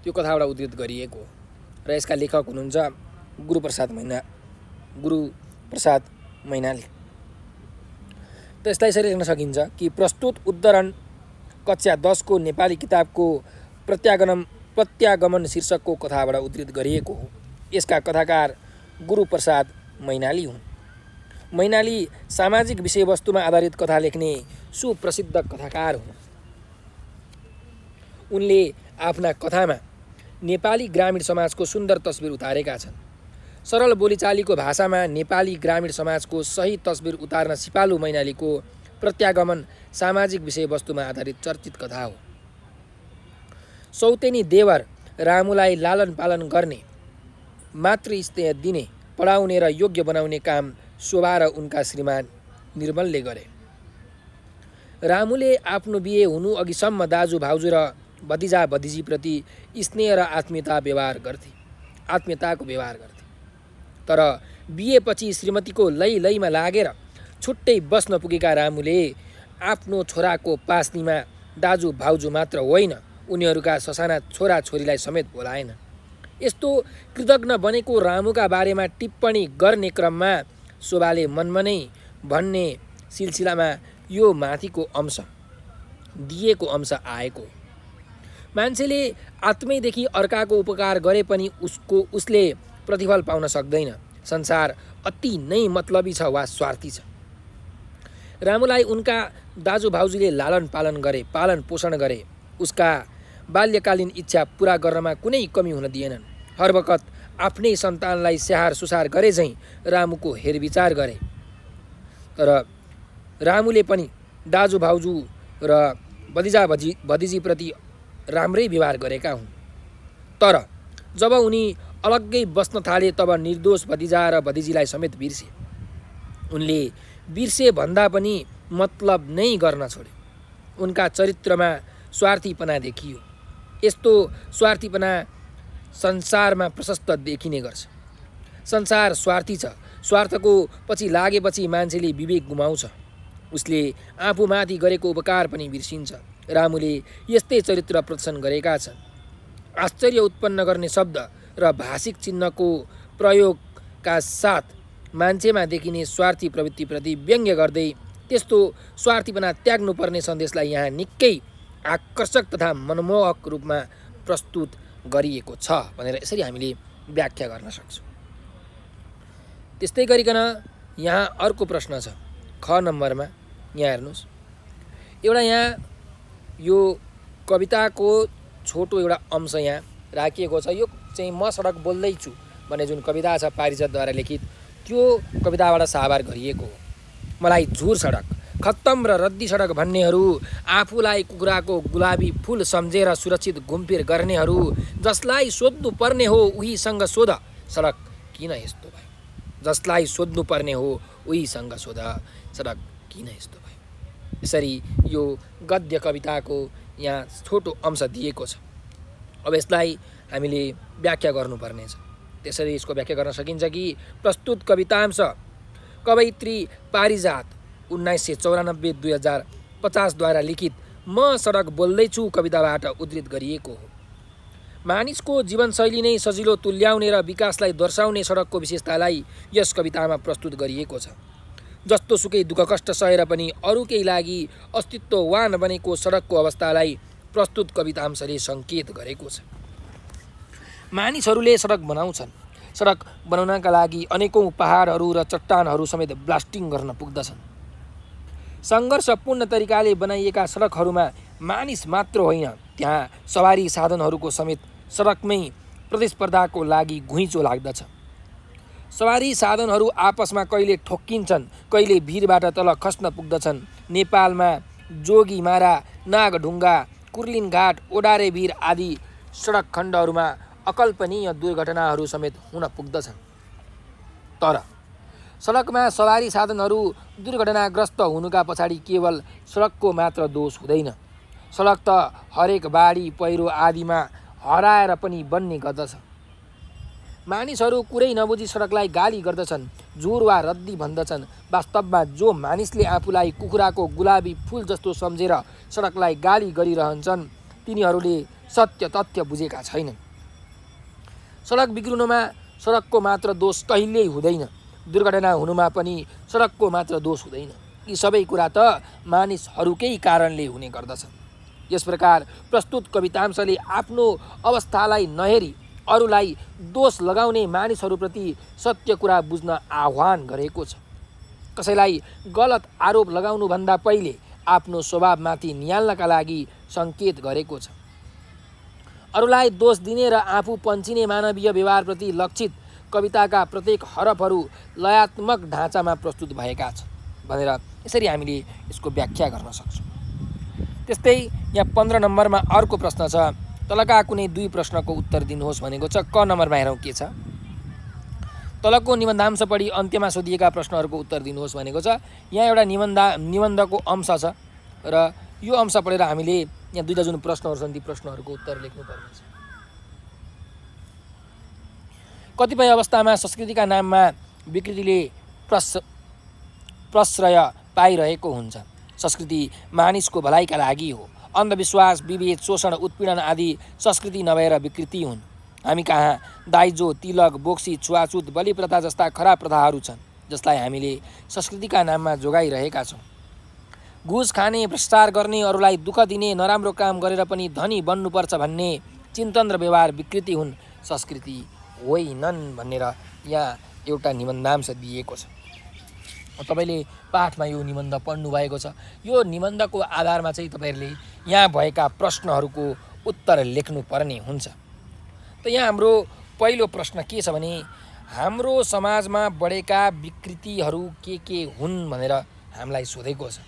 त्यो कथाबाट उद्धृत गरिएको हो। र यसका लेखक हुनुहुन्छ गुरुप्रसाद मैनाली। त यसलाई यसरी लेख्न सकिन्छ कि प्रस्तुत उद्धरण कक्षा 10 को नेपाली किताबको प्रत्यागमन शीर्षकको कथाबाट उद्धृत गरिएको हो। यसका कथाकार गुरुप्रसाद मैनाली हुन्। मैनाली सामाजिक विषयवस्तुमा आधारित कथा लेख्ने सुप्रसिद्ध कथाकार हुन्। उनले आफ्ना कथामा नेपाली ग्रामीण समाजको सुन्दर तस्बिर उतारेका छन्। सरल बोलीचालीको भाषामा नेपाली ग्रामीण समाजको सही तस्बिर उतार्न सिपालु मैनालीको प्रत्यागमन सामाजिक विषयवस्तुमा आधारित चर्चित कथा हो। सौतेनी देवर रामुलाई लालन पालन गर्ने, मातृस्नेह दिने, पढाउने र योग्य बनाउने काम शोभा र उनका श्रीमान निर्मलले गरे। रामुले आफ्नो बिहे हुनु अघिसम्म दाजु भाउजू र भतिजा भतिजीप्रति स्नेह र आत्मीयताको व्यवहार गर्थे। तर बिहेपछि श्रीमतीको लैमा लागेर छुट्टै बस्न पुगेका रामुले आफ्नो छोराको पास्नीमा दाजु भाउजू मात्र होइन, उनीहरूका ससाना छोरा छोरीलाई समेत बोलाएन। यस्तो कृतज्ञ बनेको रामुका बारेमा टिप्पणी गर्ने क्रममा शोभाले मनमनै भन्ने सिलसिलामा यो माथिको अंश दिएको अंश आएको। मान्छेले आत्मैदेखि अर्काको उपकार गरे पनि उसले प्रतिफल पाउन सक्दैन। संसार अति नै मतलबी छ वा स्वार्थी छ। रामुलाई उनका दाजु भाउजूले लालन पोषण गरे। उसका बाल्यकालीन इच्छा पूरा गर्नमा कुनै कमी हुन दिएनन्। हर वखत आफ्नै सन्तानलाई स्याहार सुसार गरे झैँ रामुको हेरविचार गरे। तर रामुले पनि दाजु भाउजू र भतिजा भतिजीप्रति राम्रै व्यवहार गरेका हुन्। तर जब उनी अलग्गै बस्न थाले तब निर्दोष भतिजा र भतिजीलाई समेत बिर्से। उनले बिर्से भन्दा पनि मतलब नै गर्न छोडे। उनका चरित्रमा स्वार्थीपना देखियो। यस्तो स्वार्थीपना संसारमा प्रशस्त देखिने गर्छ। संसार स्वार्थी छ। स्वार्थको पछि लागेपछि मान्छेले विवेक गुमाउँछ। उसले आफूमाथि गरेको उपकार पनि बिर्सिन्छ। रामुले यस्तै चरित्र प्रदर्शन गरेका छन्। आश्चर्य उत्पन्न गर्ने शब्द र भाषिक चिन्हको प्रयोगका साथ मान्छेमा देखिने स्वार्थी प्रवृत्तिप्रति व्यङ्ग्य गर्दै त्यस्तो स्वार्थीपना त्याग्नुपर्ने सन्देशलाई यहाँ निकै आकर्षक तथा मनमोहक रूपमा प्रस्तुत गरिएको छ भनेर यसरी हामीले व्याख्या गर्न सक्छौँ। त्यस्तै गरिकन यहाँ अर्को प्रश्न छ ख नम्बरमा। यहाँ हेर्नुहोस्, एउटा यहाँ यो कविताको छोटो एउटा अंश यहाँ राखिएको छ। यो चाहिँ म सडक बोल्दैछु भन्ने जुन कविता छ पारिजातद्वारा लिखित, त्यो कविताबाट साभार गरिएको हो। मलाई झुर सडक, खत्तम र रद्दी सडक भन्नेहरू, आफूलाई कुखुराको गुलाबी फुल सम्झेर सुरक्षित घुमफिर गर्नेहरू, जसलाई सोध्नु पर्ने हो उहीसँग सोध सडक किन यस्तो भयो। जसलाई सोध्नु पर्ने हो उहीसँग सोध सडक किन यस्तो भयो। यसरी यो गद्य कविताको यहाँ छोटो अंश दिएको छ। अब यसलाई हामीले व्याख्या गर्नुपर्नेछ। त्यसरी यसको व्याख्या गर्न सकिन्छ कि प्रस्तुत कवितांश कवयित्री पारिजात 1994-2050 द्वारा लिखित म सडक बोल्दैछु कविताबाट उद्धृत गरिएको हो। मानिसको जीवनशैली नै सजिलो तुल्याउने र विकासलाई दर्शाउने सडकको विशेषतालाई यस कवितामा प्रस्तुत गरिएको छ। जस्तो सुकै दुःख कष्ट सहेर पनि अरूकै लागि अस्तित्ववान बनेको सडकको अवस्थालाई प्रस्तुत कवितांशले सङ्केत गरेको छ। मानिसहरूले सडक बनाउँछन्। सडक बनाउनका लागि अनेकौँ पहाडहरू र चट्टानहरू समेत ब्लास्टिङ गर्न पुग्दछन्। सङ्घर्षपूर्ण तरिकाले बनाइएका सडकहरूमा मानिस मात्र होइन, त्यहाँ सवारी साधनहरूको समेत सडकमै प्रतिस्पर्धाको लागि घुइँचो लाग्दछ। सवारी साधनहरू आपसमा कहिले ठोक्किन्छन्, कहिले भिरबाट तल खस्न पुग्दछन्। नेपालमा जोगीमारा, नागढुङ्गा, कुर्लिनघाट, ओडारे भिर आदि सडक खण्डहरूमा अकल्पनीय दुर्घटनाहरू समेत हुन पुग्दछन्। तर सडकमा सवारी साधनहरू दुर्घटनाग्रस्त हुनुका पछाडि केवल सडकको मात्र दोष हुँदैन। सडक त हरेक बाढी पहिरो आदिमा हराएर पनि बन्ने गर्दछ। मानिसहरू कुरै नबुझी सडकलाई गाली गर्दछन्, झुर वा रद्दी भन्दछन्। वास्तवमा जो मानिसले आफूलाई कुखुराको गुलाबी फुल जस्तो सम्झेर सडकलाई गाली गरिरहन्छन् तिनीहरूले सत्य तथ्य बुझेका छैनन्। सडक बिग्रुनुमा सडकको मात्र दोष कहिल्यै हुँदैन। दुर्घटना हुनुमा पनि सडकको मात्र दोष हुँदैन। यी सबै कुरा त मानिसहरूकै कारणले हुने गर्दछन्। यस प्रकार प्रस्तुत कवितांशले आफ्नो अवस्थालाई नहेरी अरूलाई दोष लगाउने मानिसहरूप्रति सत्य कुरा बुझ्न आह्वान गरेको छ। कसैलाई गलत आरोप लगाउनुभन्दा पहिले आफ्नो स्वभावमाथि निहाल्नका लागि सङ्केत गरेको छ। अरूलाई दोष दिने र आफू पन्चिने मानवीय व्यवहारप्रति लक्षित कविताका प्रत्येक हरफहरू लयात्मक ढाँचामा प्रस्तुत भएका छन् भनेर यसरी हामीले यसको व्याख्या गर्न सक्छौँ। त्यस्तै यहाँ 15 नम्बरमा अर्को प्रश्न छ, तलका कुनै 2 प्रश्नको उत्तर दिनुहोस् भनेको छ। क नम्बरमा हेरौँ के छ। तलको निबन्धांश पढी अन्त्यमा सोधिएका प्रश्नहरूको उत्तर दिनुहोस् भनेको छ। यहाँ एउटा निबन्धको अंश छ र यो अंश पढेर हामीले यहाँ 2टा जुन प्रश्नहरू छन् ती प्रश्नहरूको उत्तर लेख्नुपर्ने छ। कतिपय अवस्थामा संस्कृतिका नाममा विकृतिले प्रश्रय पाइरहेको हुन्छ। संस्कृति मानिसको भलाइका लागि हो। अन्धविश्वास, विभेद, शोषण, उत्पीडन आदि संस्कृति नभएर विकृति हुन्। हामी कहाँ दाइजो, तिलक, बोक्सी, छुवाछुत, बलि प्रथा जस्ता खराब प्रथाहरू छन् जसलाई हामीले संस्कृतिका नाममा जोगाइरहेका छौँ। घुस खाने, भ्रष्टाचार गर्ने, अरूलाई दुःख दिने, नराम्रो काम गरेर पनि धनी बन्नुपर्छ भन्ने चिन्तन र व्यवहार विकृति हुन्, संस्कृति होइनन् भनेर यहाँ एउटा निबन्धांश दिएको छ। तपाईँले पाठमा यो निबन्ध पढ्नु भएको छ। यो निबन्धको आधारमा चाहिँ तपाईँहरूले यहाँ भएका प्रश्नहरूको उत्तर लेख्नुपर्ने हुन्छ। त यहाँ हाम्रो पहिलो प्रश्न के छ भने हाम्रो समाजमा बढेका विकृतिहरू के हुन् भनेर हामीलाई सोधेको छ।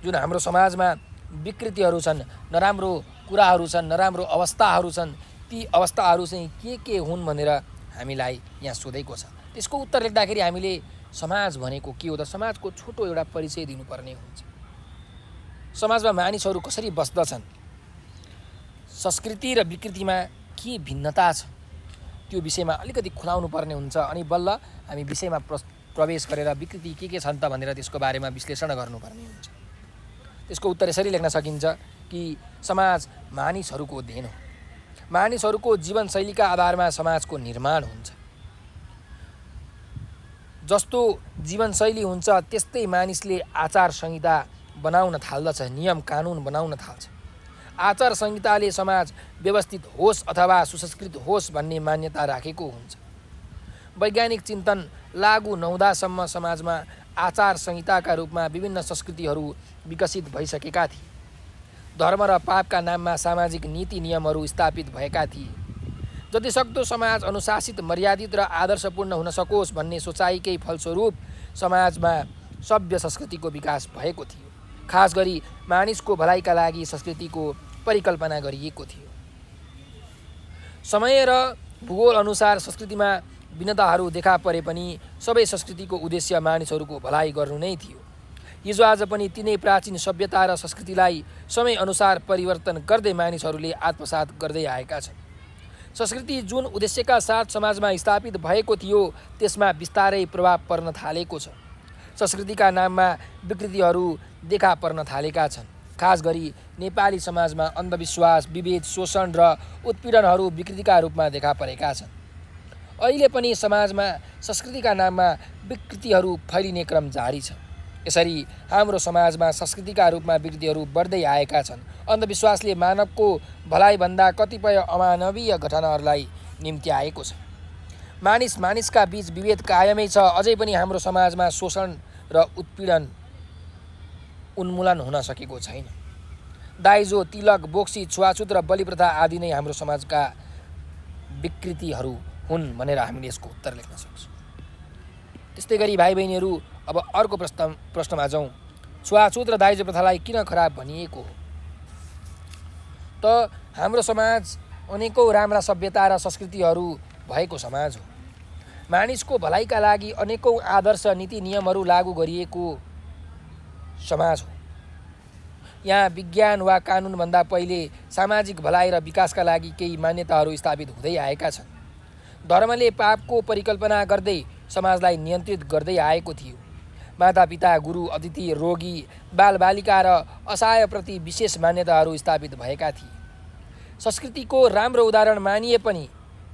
जुन हाम्रो समाजमा विकृतिहरू छन्, नराम्रो कुराहरू छन्, नराम्रो अवस्थाहरू छन्, ती अवस्थाहरू चाहिँ के हुन् भनेर हामीलाई यहाँ सोधेको छ। त्यसको उत्तर लेख्दाखेरि हामीले समाज भनेको के हो त समाजको छोटो एउटा परिचय दिनुपर्ने हुन्छ। समाजमा मानिसहरू कसरी बस्दछन्, संस्कृति र विकृतिमा के भिन्नता छ त्यो विषयमा अलिकति खुलाउनु पर्ने हुन्छ अनि बल्ल हामी विषयमा प्रवेश गरेर विकृति के छन् त भनेर त्यसको बारेमा विश्लेषण गर्नुपर्ने हुन्छ। त्यसको उत्तर यसरी लेख्न सकिन्छ कि समाज मानिसहरूको देन हो। मानिसहरूको जीवनशैलीका आधारमा समाजको निर्माण हुन्छ। जस्तो जीवनशैली हुन्छ त्यस्तै मानिसले आचार संहिता बनाउन थाल्दछ, नियम कानुन बनाउन थाल्छ। आचार संहिताले समाज व्यवस्थित होस् अथवा सुसंस्कृत होस् भन्ने मान्यता राखेको हुन्छ। वैज्ञानिक चिन्तन लागू नहुँदासम्म समाजमा आचार संहिताका रूपमा विभिन्न संस्कृतिहरू विकसित भइसकेका थिए। धर्म र पापका नाममा सामाजिक नीति नियमहरू स्थापित भएका थिए। जतिसक्दो समाज अनुशासित, मर्यादित र आदर्शपूर्ण हुन सकोस् भन्ने सोचाइकै फलस्वरूप समाजमा सभ्य संस्कृतिको विकास भएको थियो। खास गरी मानिसको भलाइका लागि संस्कृतिको परिकल्पना गरिएको थियो। समय र भूगोल अनुसार संस्कृतिमा भिन्नताहरू देखा परे पनि सबै संस्कृतिको उद्देश्य मानिसहरूको भलाइ गर्नु नै थियो। हिजोआज पनि तिनै प्राचीन सभ्यता र संस्कृतिलाई समयअनुसार परिवर्तन गर्दै मानिसहरूले आत्मसात गर्दै आएका छन्। संस्कृति जुन उद्देश्यका साथ समाजमा स्थापित भएको थियो त्यसमा बिस्तारै प्रभाव पर्न थालेको छ। संस्कृतिका नाममा विकृतिहरू देखा पर्न थालेका छन्। खास गरी नेपाली समाजमा अन्धविश्वास, विभेद, शोषण र उत्पीडनहरू विकृतिका रूपमा देखा परेका छन्। अहिले पनि समाजमा संस्कृतिका नाममा विकृतिहरू फैलिने क्रम जारी छ। यसरी हाम्रो समाजमा संस्कृतिका रूपमा विकृतिहरू बढ्दै आएका छन्। अन्धविश्वासले मानवको भलाइभन्दा कतिपय अमानवीय घटनाहरूलाई निम्त्याएको छ। मानिसका बीच विभेद कायमै छ। अझै पनि हाम्रो समाजमा शोषण र उत्पीडन उन्मूलन हुन सकेको छैन। दाइजो, तिलक, बोक्सी, छुवाछुत र बलिप्रथा आदि नै हाम्रो समाजका विकृतिहरू हुन् भनेर हामीले यसको उत्तर लेख्न सक्छौँ। त्यस्तै गरी भाइ बहिनीहरू, अब अर्को प्रश्नमा जाउँ। छुवाछुत र दाइजो प्रथालाई किन खराब भनिएको हो? त हाम्रो समाज अनेकौँ राम्रा सभ्यता र संस्कृतिहरू भएको समाज हो। मानिसको भलाइका लागि अनेकौँ आदर्श नीति नियमहरू लागू गरिएको समाज हो। यहाँ विज्ञान वा कानुनभन्दा पहिले सामाजिक भलाइ र विकासका लागि केही मान्यताहरू स्थापित हुँदै आएका छन्। धर्मले पापको परिकल्पना गर्दै समाजलाई नियन्त्रित गर्दै आएको थियो। मातापिता, गुरु, अतिथि, रोगी, बालबालिका र असहायप्रति विशेष मान्यताहरू स्थापित भएका थिए। संस्कृतिको राम्रो उदाहरण मानिए पनि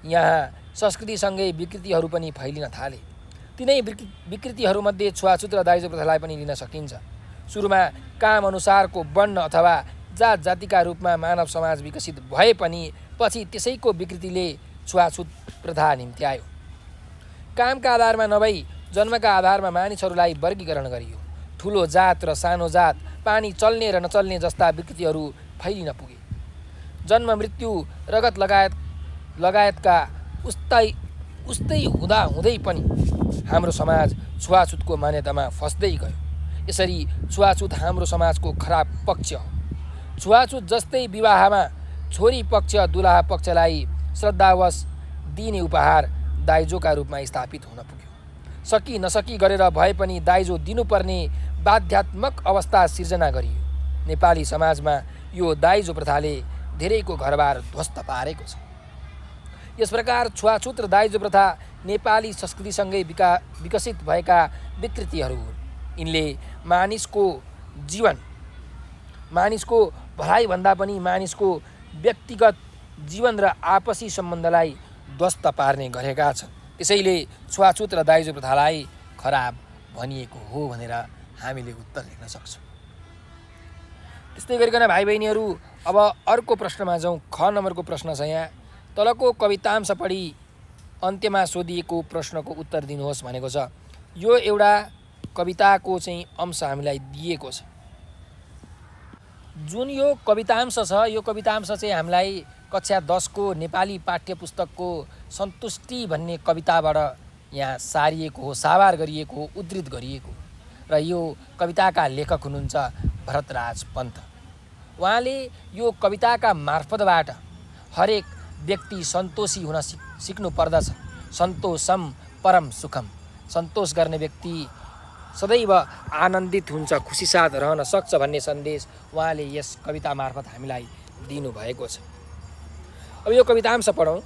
यहाँ संस्कृतिसँगै विकृतिहरू पनि फैलिन थाले। तिनै विकृतिहरूमध्ये छुवाछुत र दाइजो प्रथालाई पनि लिन सकिन्छ। सुरुमा काम अनुसारको वर्ण अथवा जात जातिका रूपमा मानव समाज विकसित भए पनि पछि त्यसैको विकृतिले छुवाछुत प्रथा निम्त्यायो। कामका आधारमा नभई जन्मका आधारमा मानिसहरूलाई वर्गीकरण गरियो। ठुलो जात र सानो जात, पानी चल्ने र नचल्ने जस्ता विकृतिहरू फैलिन पुगे। जन्म, मृत्यु, रगत लगायतका उस्तै हुँदै पनि हाम्रो समाज छुवाछुतको मान्यतामा फस्दै गयो। यसरी छुवाछुत हाम्रो समाजको खराब पक्ष हो। छुवाछुत जस्तै विवाहमा छोरी पक्ष दुलाहा पक्षलाई श्रद्धावश दिने उपहार दाइजोका रूपमा स्थापित हुन पुग्यो। सकी नसकी गरेर भए पनि दाइजो दिनुपर्ने बाध्यात्मक अवस्था सिर्जना गरियो। नेपाली समाजमा यो दाइजो प्रथाले धेरैको घरबार ध्वस्त पारेको छ। यस प्रकार छुवाछुत र दाइजो प्रथा नेपाली संस्कृतिसँगै विकसित भएका विकृतिहरू हुन्। यिनले मानिसको भलाइभन्दा पनि मानिसको व्यक्तिगत जीवन र आपसी सम्बन्धलाई ध्वस्त पार्ने गरेका छन्। त्यसैले छुवाछुत र दाइजो प्रथालाई खराब भनिएको हो भनेर हामीले उत्तर लेख्न सक्छौँ। त्यस्तै गरिकन भाइ बहिनीहरू, अब अर्को प्रश्नमा जाउँ। ख नम्बरको प्रश्न छ यहाँ। तलको कवितांश पढी अन्त्यमा सोधिएको प्रश्नको उत्तर दिनुहोस् भनेको छ। यो एउटा कविताको चाहिँ अंश हामीलाई दिएको छ। जुन यो कवितांश छ, यो कवितांश चाहिँ हामीलाई कक्षा 10 को नेपाली पाठ्यपुस्तकको सन्तुष्टि भन्ने कविताबाट यहाँ सारिएको हो, सावार गरिएको हो, उद्धृत गरिएको हो। र यो कविताका लेखक हुनुहुन्छ भरतराज पन्त। उहाँले यो कविताका मार्फतबाट हरेक व्यक्ति सन्तोषी हुन सिक्नु पर्दछ। सन्तोषम परम सुखम। सन्तोष गर्ने व्यक्ति सदैव आनन्दित हुन्छ, खुसी साथ रहन सक्छ भन्ने सन्देश उहाँले यस कविता मार्फत हामीलाई दिनुभएको छ। अब यो कवितांश पढौँ।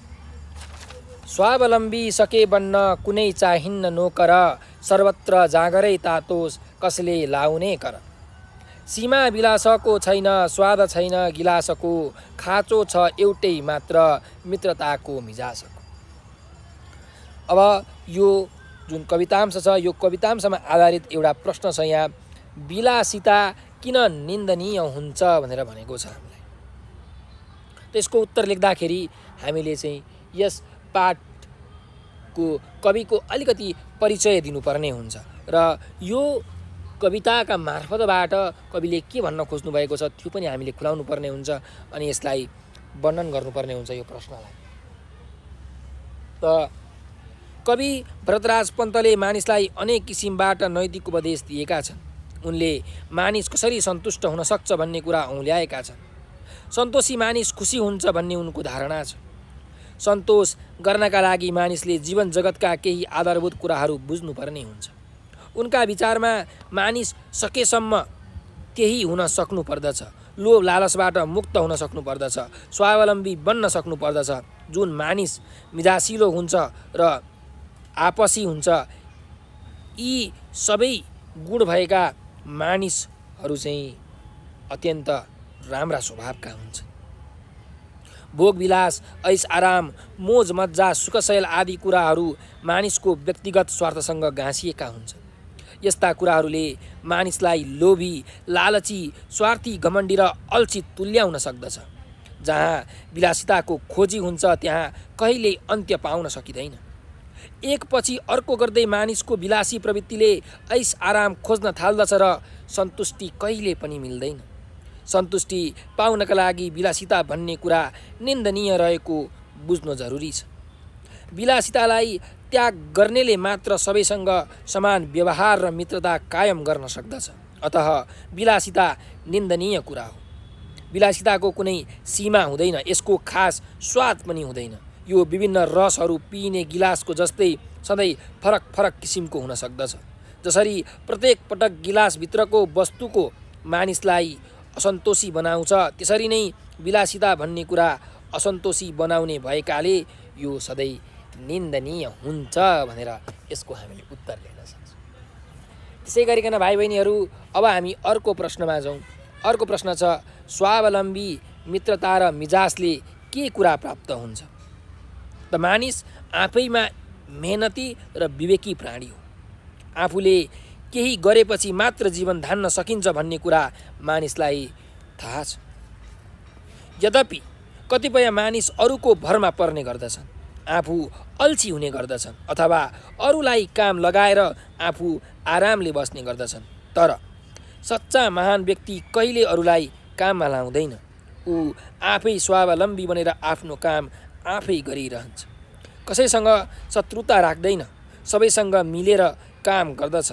स्वावलम्बी सके बन्न कुनै चाहिन्न नोकर, सर्वत्र जाँगरै तातोस् कसले लाउने कर। सीमा विलासको छैन स्वाद छैन गिलासको, खाँचो छ एउटै मात्र मित्रताको मिजासको। अब यो जुन कवितांश छ यो कवितांशमा आधारित एउटा प्रश्न छ यहाँ, विलासिता किन निन्दनीय हुन्छ भनेर भनेको छ हामीलाई। त्यसको उत्तर लेख्दाखेरि हामीले चाहिँ यस पाठको कविको अलिकति परिचय दिनुपर्ने हुन्छ र यो कविताका मार्फतबाट कविले के भन्न खोज्नु भएको छ त्यो पनि हामीले खुलाउनु पर्ने हुन्छ अनि यसलाई वर्णन गर्नुपर्ने हुन्छ यो प्रश्नलाई। त कवि भरतराज पन्तले मानिसलाई अनेक किसिमबाट नैतिक उपदेश दिएका छन्। उनले मानिस कसरी सन्तुष्ट हुन सक्छ भन्ने कुरा औँल्याएका छन्। सन्तोषी मानिस खुसी हुन्छ भन्ने उनको धारणा छ। सन्तोष गर्नका लागि मानिसले जीवन जगतका केही आधारभूत कुराहरू बुझ्नुपर्ने हुन्छ। उनका विचारमा मानिस सकेसम्म त्यही हुन सक्नु पर्दछ। लोभ लालचबाट मुक्त हुन सक्नु पर्दछ, स्वावलम्बी बन्न सक्नु पर्दछ। जुन मानिस मिजासिलो हुन्छ र आपसी हुन्छ, यी सबै गुण भएका मानिसहरू चाहिँ अत्यन्त राम्रा स्वभावका हुन्छन्। भोगविलास, ऐस आराम, मोज मज्जा, सुखशैल आदि कुराहरू मानिसको व्यक्तिगत स्वार्थसँग गाँसिएका हुन्छन्। यस्ता कुराहरूले मानिसलाई लोभी, लालची, स्वार्थी, घमण्डी र अल्छी तुल्याउन सक्दछ। जहाँ विलासिताको खोजी हुन्छ त्यहाँ कहिल्यै अन्त्य पाउन सकिँदैन। एकपछि अर्को गर्दै मानिसको विलासी प्रवृत्तिले ऐस आराम खोज्न थाल्दछ र सन्तुष्टि कहिले पनि मिल्दैन। सन्तुष्टि पाउनका लागि विलासिता भन्ने कुरा निन्दनीय रहेको बुझ्नु जरुरी छ। विलासितालाई त्याग गर्नेले मात्र सबैसँग समान व्यवहार र मित्रता कायम गर्न सक्दछ। अतः विलासिता निन्दनीय कुरा हो। विलासिताको कुनै सीमा हुँदैन, यसको खास स्वाद पनि हुँदैन। यो विभिन्न रसहरू पिइने गिलासको जस्तै सधैँ फरक फरक किसिमको हुन सक्दछ। जसरी प्रत्येक पटक गिलासभित्रको वस्तुको मानिसलाई असन्तोषी बनाउँछ, त्यसरी नै विलासिता भन्ने कुरा असन्तोषी बनाउने भएकाले यो सधैँ निन्दनीय हुन्छ भनेर यसको हामीले उत्तर लेख्न सक्छौँ। त्यसै गरिकन भाइ बहिनीहरू अब हामी अर्को प्रश्नमा जाउँ। अर्को प्रश्न छ, स्वावलम्बी मित्रता र मिजासले के कुरा प्राप्त हुन्छ? त मानिस आफैमा मेहनती र विवेकी प्राणी हो। आफूले केही गरेपछि मात्र जीवन धान्न सकिन्छ भन्ने कुरा मानिसलाई थाहा छ। यद्यपि कतिपय मानिस अरूको भरमा पर्ने गर्दछन्, आफू अल्छी हुने गर्दछन् अथवा अरूलाई काम लगाएर आफू आरामले बस्ने गर्दछन्। तर सच्चा महान व्यक्ति कहिले अरूलाई काममा लाउँदैन। ऊ आफै स्वावलम्बी बनेर आफ्नो काम आफै गरिरहन्छ। कसैसँग शत्रुता राख्दैन, सबैसँग मिलेर काम गर्दछ।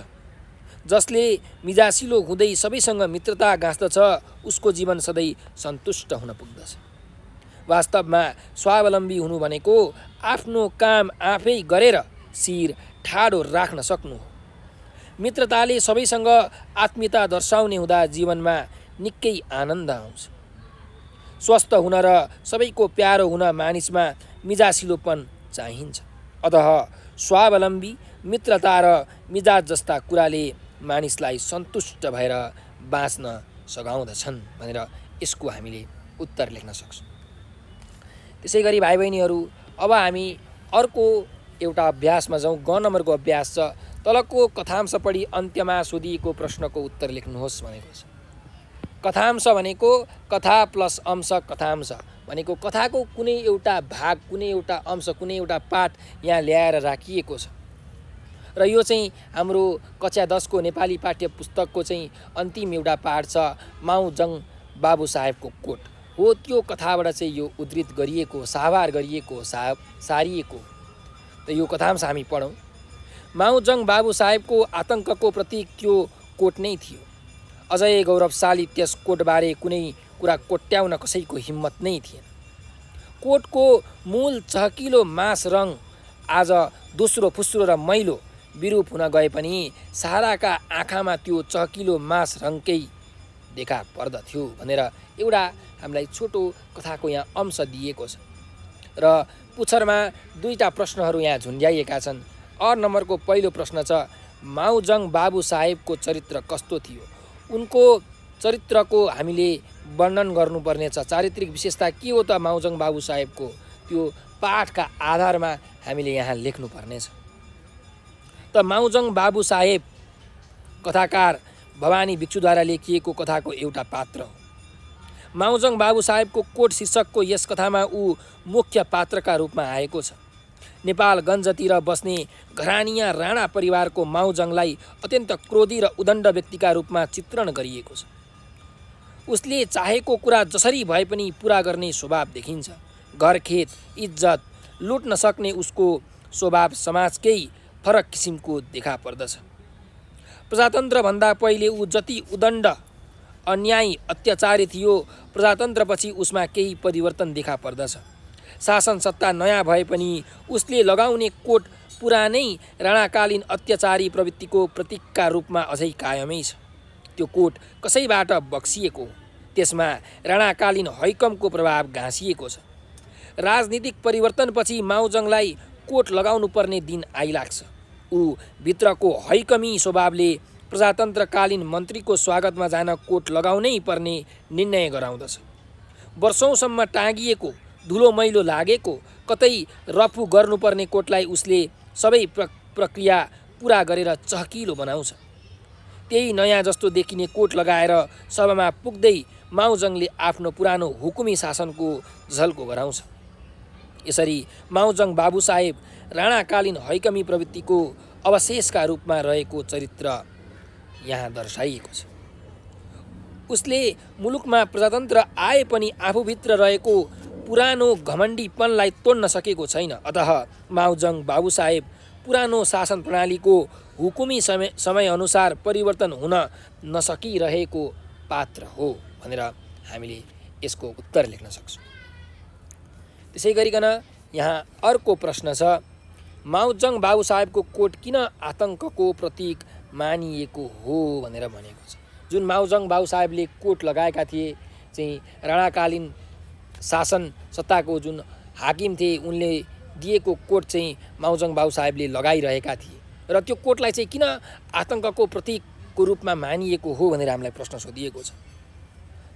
जसले मिजासिलो हुँदै सबैसँग मित्रता गाँस्दछ उसको जीवन सधैँ सन्तुष्ट हुन पुग्दछ। वास्तवमा स्वावलम्बी हुनु भनेको आफ्नो काम आफै गरेर शिर ठाडो राख्न सक्नु हो। मित्रताले सबैसँग आत्मीयता दर्शाउने हुँदा जीवनमा निकै आनन्द आउँछ। स्वस्थ हुन र सबैको प्यारो हुन मानिसमा मिजासिलोपन चाहिन्छ। अतः स्वावलम्बी मित्रता र मिजाज जस्ता कुराले मानिसलाई सन्तुष्ट भएर बाँच्न सघाउँदछन् भनेर यसको हामीले उत्तर लेख्न सक्छौँ। त्यसै गरी भाइ बहिनीहरू अब हामी अर्को एउटा अभ्यासमा जाउँ। ग नम्बरको अभ्यास छ, तलको कथांश पढी अन्त्यमा सोधिएको प्रश्नको उत्तर लेख्नुहोस् भनेको छ। कथांश भनेको कथा प्लस अंश। कथांश भनेको कथाको कुनै एउटा भाग, कुनै एउटा अंश, कुनै एउटा पाठ यहाँ ल्याएर राखिएको छ र यो चाहिँ हाम्रो कक्षा 10 को नेपाली पाठ्य पुस्तकको चाहिँ अन्तिम एउटा पाठ छ, माउजङ बाबु साहेबको कोट हो। त्यो कथाबाट चाहिँ यो उद्धृत गरिएको, साभार गरिएको, सारिएको। त यो कथांश हामी पढौँ। माउजङ बाबु साहेबको आतङ्कको प्रतीक त्यो कोट नै थियो। अझै गौरवशाली त्यस कोटबारे कुनै कुरा कोट्याउन कसैको हिम्मत नै थिएन। कोटको मूल चहकिलो मास रङ आज दोस्रो फुस्रो र मैलो विरूप हुन गए पनि साराका आँखामा त्यो चहकिलो मास रङकै देखा पर्दथ्यो भनेर एउटा हामीलाई छोटो कथाको यहाँ अंश दिएको छ। र पुच्छरमा दुईटा प्रश्नहरू यहाँ झुन्ड्याइएका छन्। अ नम्बरको पहिलो प्रश्न छ, माउजङ बाबु साहेबको चरित्र कस्तो थियो? उनको चरित्रको हामीले वर्णन गर्नुपर्ने छ। चारित्रिक विशेषता के हो त माउजङ बाबु साहेबको? त्यो पाठका आधारमा हामीले यहाँ लेख्नुपर्नेछ। त माउजङ बाबु साहेब कथाकार भवानी भिक्षुद्वारा लेखिएको कथाको एउटा पात्र हो। माउजङ बाबु साहेबको कोट शीर्षकको यस कथामा ऊ मुख्य पात्रका रूपमा आएको छ। नेपालगञ्जतिर बस्ने घरानिया राणा परिवारको माउजङलाई अत्यन्त क्रोधी र उदण्ड व्यक्तिका रूपमा चित्रण गरिएको छ। उसले चाहेको कुरा जसरी भए पनि पुरा गर्ने स्वभाव देखिन्छ। घरखेत इज्जत लुट्न सक्ने उसको स्वभाव समाजकै फरक किसिमको देखा पर्दछ। प्रजातन्त्रभन्दा पहिले ऊ जति उदण्ड अन्यायी अत्याचारी थियो, प्रजातन्त्रपछि उसमा केही परिवर्तन देखा पर्दछ। शासन सत्ता नयाँ भए पनि उसले लगाउने कोट पुरानै राणाकालीन अत्याचारी प्रवृत्तिको प्रतीकका रूपमा अझै कायमै छ। त्यो कोट कसैबाट बक्सिएको हो, त्यसमा राणाकालीन हैकमको प्रभाव गाँसिएको छ। राजनीतिक परिवर्तनपछि माउजङलाई कोट लगाउनु पर्ने दिन आइलाग्छ। ऊ भित्रको हैकमी स्वभावले प्रजातन्त्रकालीन मन्त्रीको स्वागतमा जान कोट लगाउनै पर्ने निर्णय गराउँदछ। वर्षौँसम्म टाँगिएको, धुलो मैलो लागेको, कतै रफू गर्नुपर्ने कोटलाई उसले सबै प्रक्रिया पुरा गरेर चहकिलो बनाउँछ। त्यही नयाँ जस्तो देखिने कोट लगाएर सभामा पुग्दै माउजङले आफ्नो पुरानो हुकुमी शासनको झल्को गराउँछ। यसरी माउजङ बाबु साहेब राणाकालीन हैकमी प्रवृत्तिको अवशेषका रूपमा रहेको चरित्र यहाँ दर्शाइएको छ। उसले मुलुकमा प्रजातन्त्र आए पनि आफूभित्र रहेको पुरानो घमण्डीपनलाई तोड्न सकेको छैन। अतः माउजङ बाबु साहेब पुरानो शासन प्रणालीको हुकुमी समय अनुसार परिवर्तन हुन नसकिरहेको पात्र हो भनेर हामीले यसको उत्तर लेख्न सक्छौँ। त्यसै गरिकन यहाँ अर्को प्रश्न छ, माउजङ बाबु साहेबको कोट किन आतङ्कको प्रतीक मानिएको हो भनेर भनेको छ। जुन माउजङ बाबु साहेबले कोट लगाएका थिए चाहिँ राणाकालीन शासन सत्ताको जुन हाकिम थिए, उनले दिएको कोट चाहिँ माउजङ बाबु साहेबले लगाइरहेका थिए र त्यो कोटलाई चाहिँ किन आतङ्कको प्रतीकको रूपमा मानिएको हो भनेर हामीलाई प्रश्न सोधिएको छ।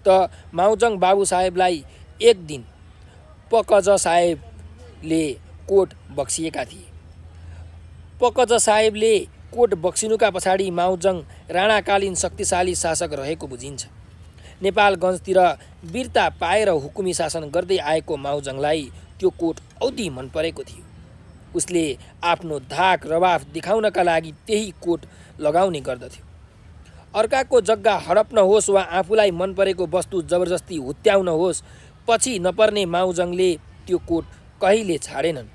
त माउजङ बाबु साहेबलाई एक दिन पकज साहेबले कोट बक्सिएका थिए। पकज साहेबले कोट बक्सिनुका पछाडि माउजङ राणाकालीन शक्तिशाली शासक रहेको बुझिन्छ। नेपालगञ्जतिर वीरता पाएर हुकुमी शासन गर्दै आएको माउजङलाई त्यो कोट औधी मन परेको थियो। उसले आफ्नो धाक रवाफ देखाउनका लागि त्यही कोट लगाउने गर्दथ्यो। अर्काको जग्गा हडप्न होस् वा आफूलाई मन परेको वस्तु जबरजस्ती हुत्याउन होस्, पछि नपर्ने माउजङले त्यो कोट कहिले छाडेनन्।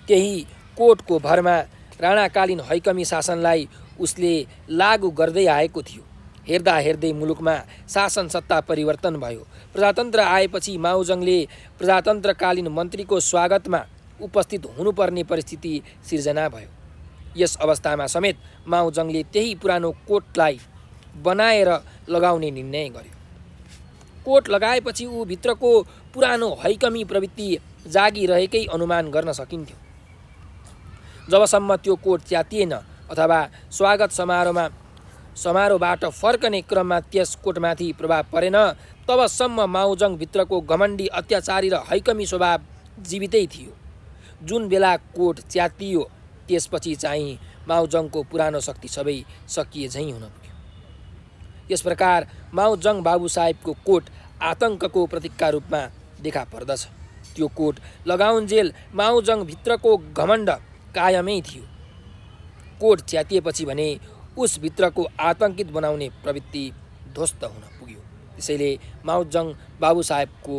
त्यही कोटको भरमा राणाकालीन हैकमी शासनलाई उसले लागू गर्दै आएको थियो। हेर्दा हेर्दै मुलुकमा शासन सत्ता परिवर्तन भयो। प्रजातन्त्र आएपछि माउजङले प्रजातन्त्रकालीन मन्त्रीको स्वागतमा उपस्थित हुनुपर्ने परिस्थिति सिर्जना भयो। यस अवस्थामा समेत माउजङले त्यही पुरानो कोटलाई बनाएर लगाउने निर्णय गर्यो। कोट लगाएपछि ऊ भित्रको पुरानो हैकमी प्रवृत्ति जागिरहेकै अनुमान गर्न सकिन्थ्यो। जबसम्म त्यो कोट च्यातिएन अथवा स्वागत समारोहबाट फर्कने क्रममा त्यस कोटमाथि प्रभाव परेन, तबसम्म माउजङ भित्रको घमण्डी अत्याचारी र हैकमी स्वभाव जीवितै थियो। जुन बेला कोट च्यातियो त्यसपछि चाहिँ माउजङको पुरानो शक्ति सबै सकिए झैँ हुन पुग्यो। यस प्रकार माउजङ बाबु साहेबको कोट आतङ्कको प्रतीकका रूपमा देखा पर्दछ। त्यो कोट लगाउन्जेल माउजङ भित्रको घमण्ड कायमै थियो। कोट च्यातिएपछि भने उस भित्रको आतङ्कित बनाउने प्रवृत्ति ध्वस्त हुन पुग्यो। त्यसैले माउजङ बाबु साहेबको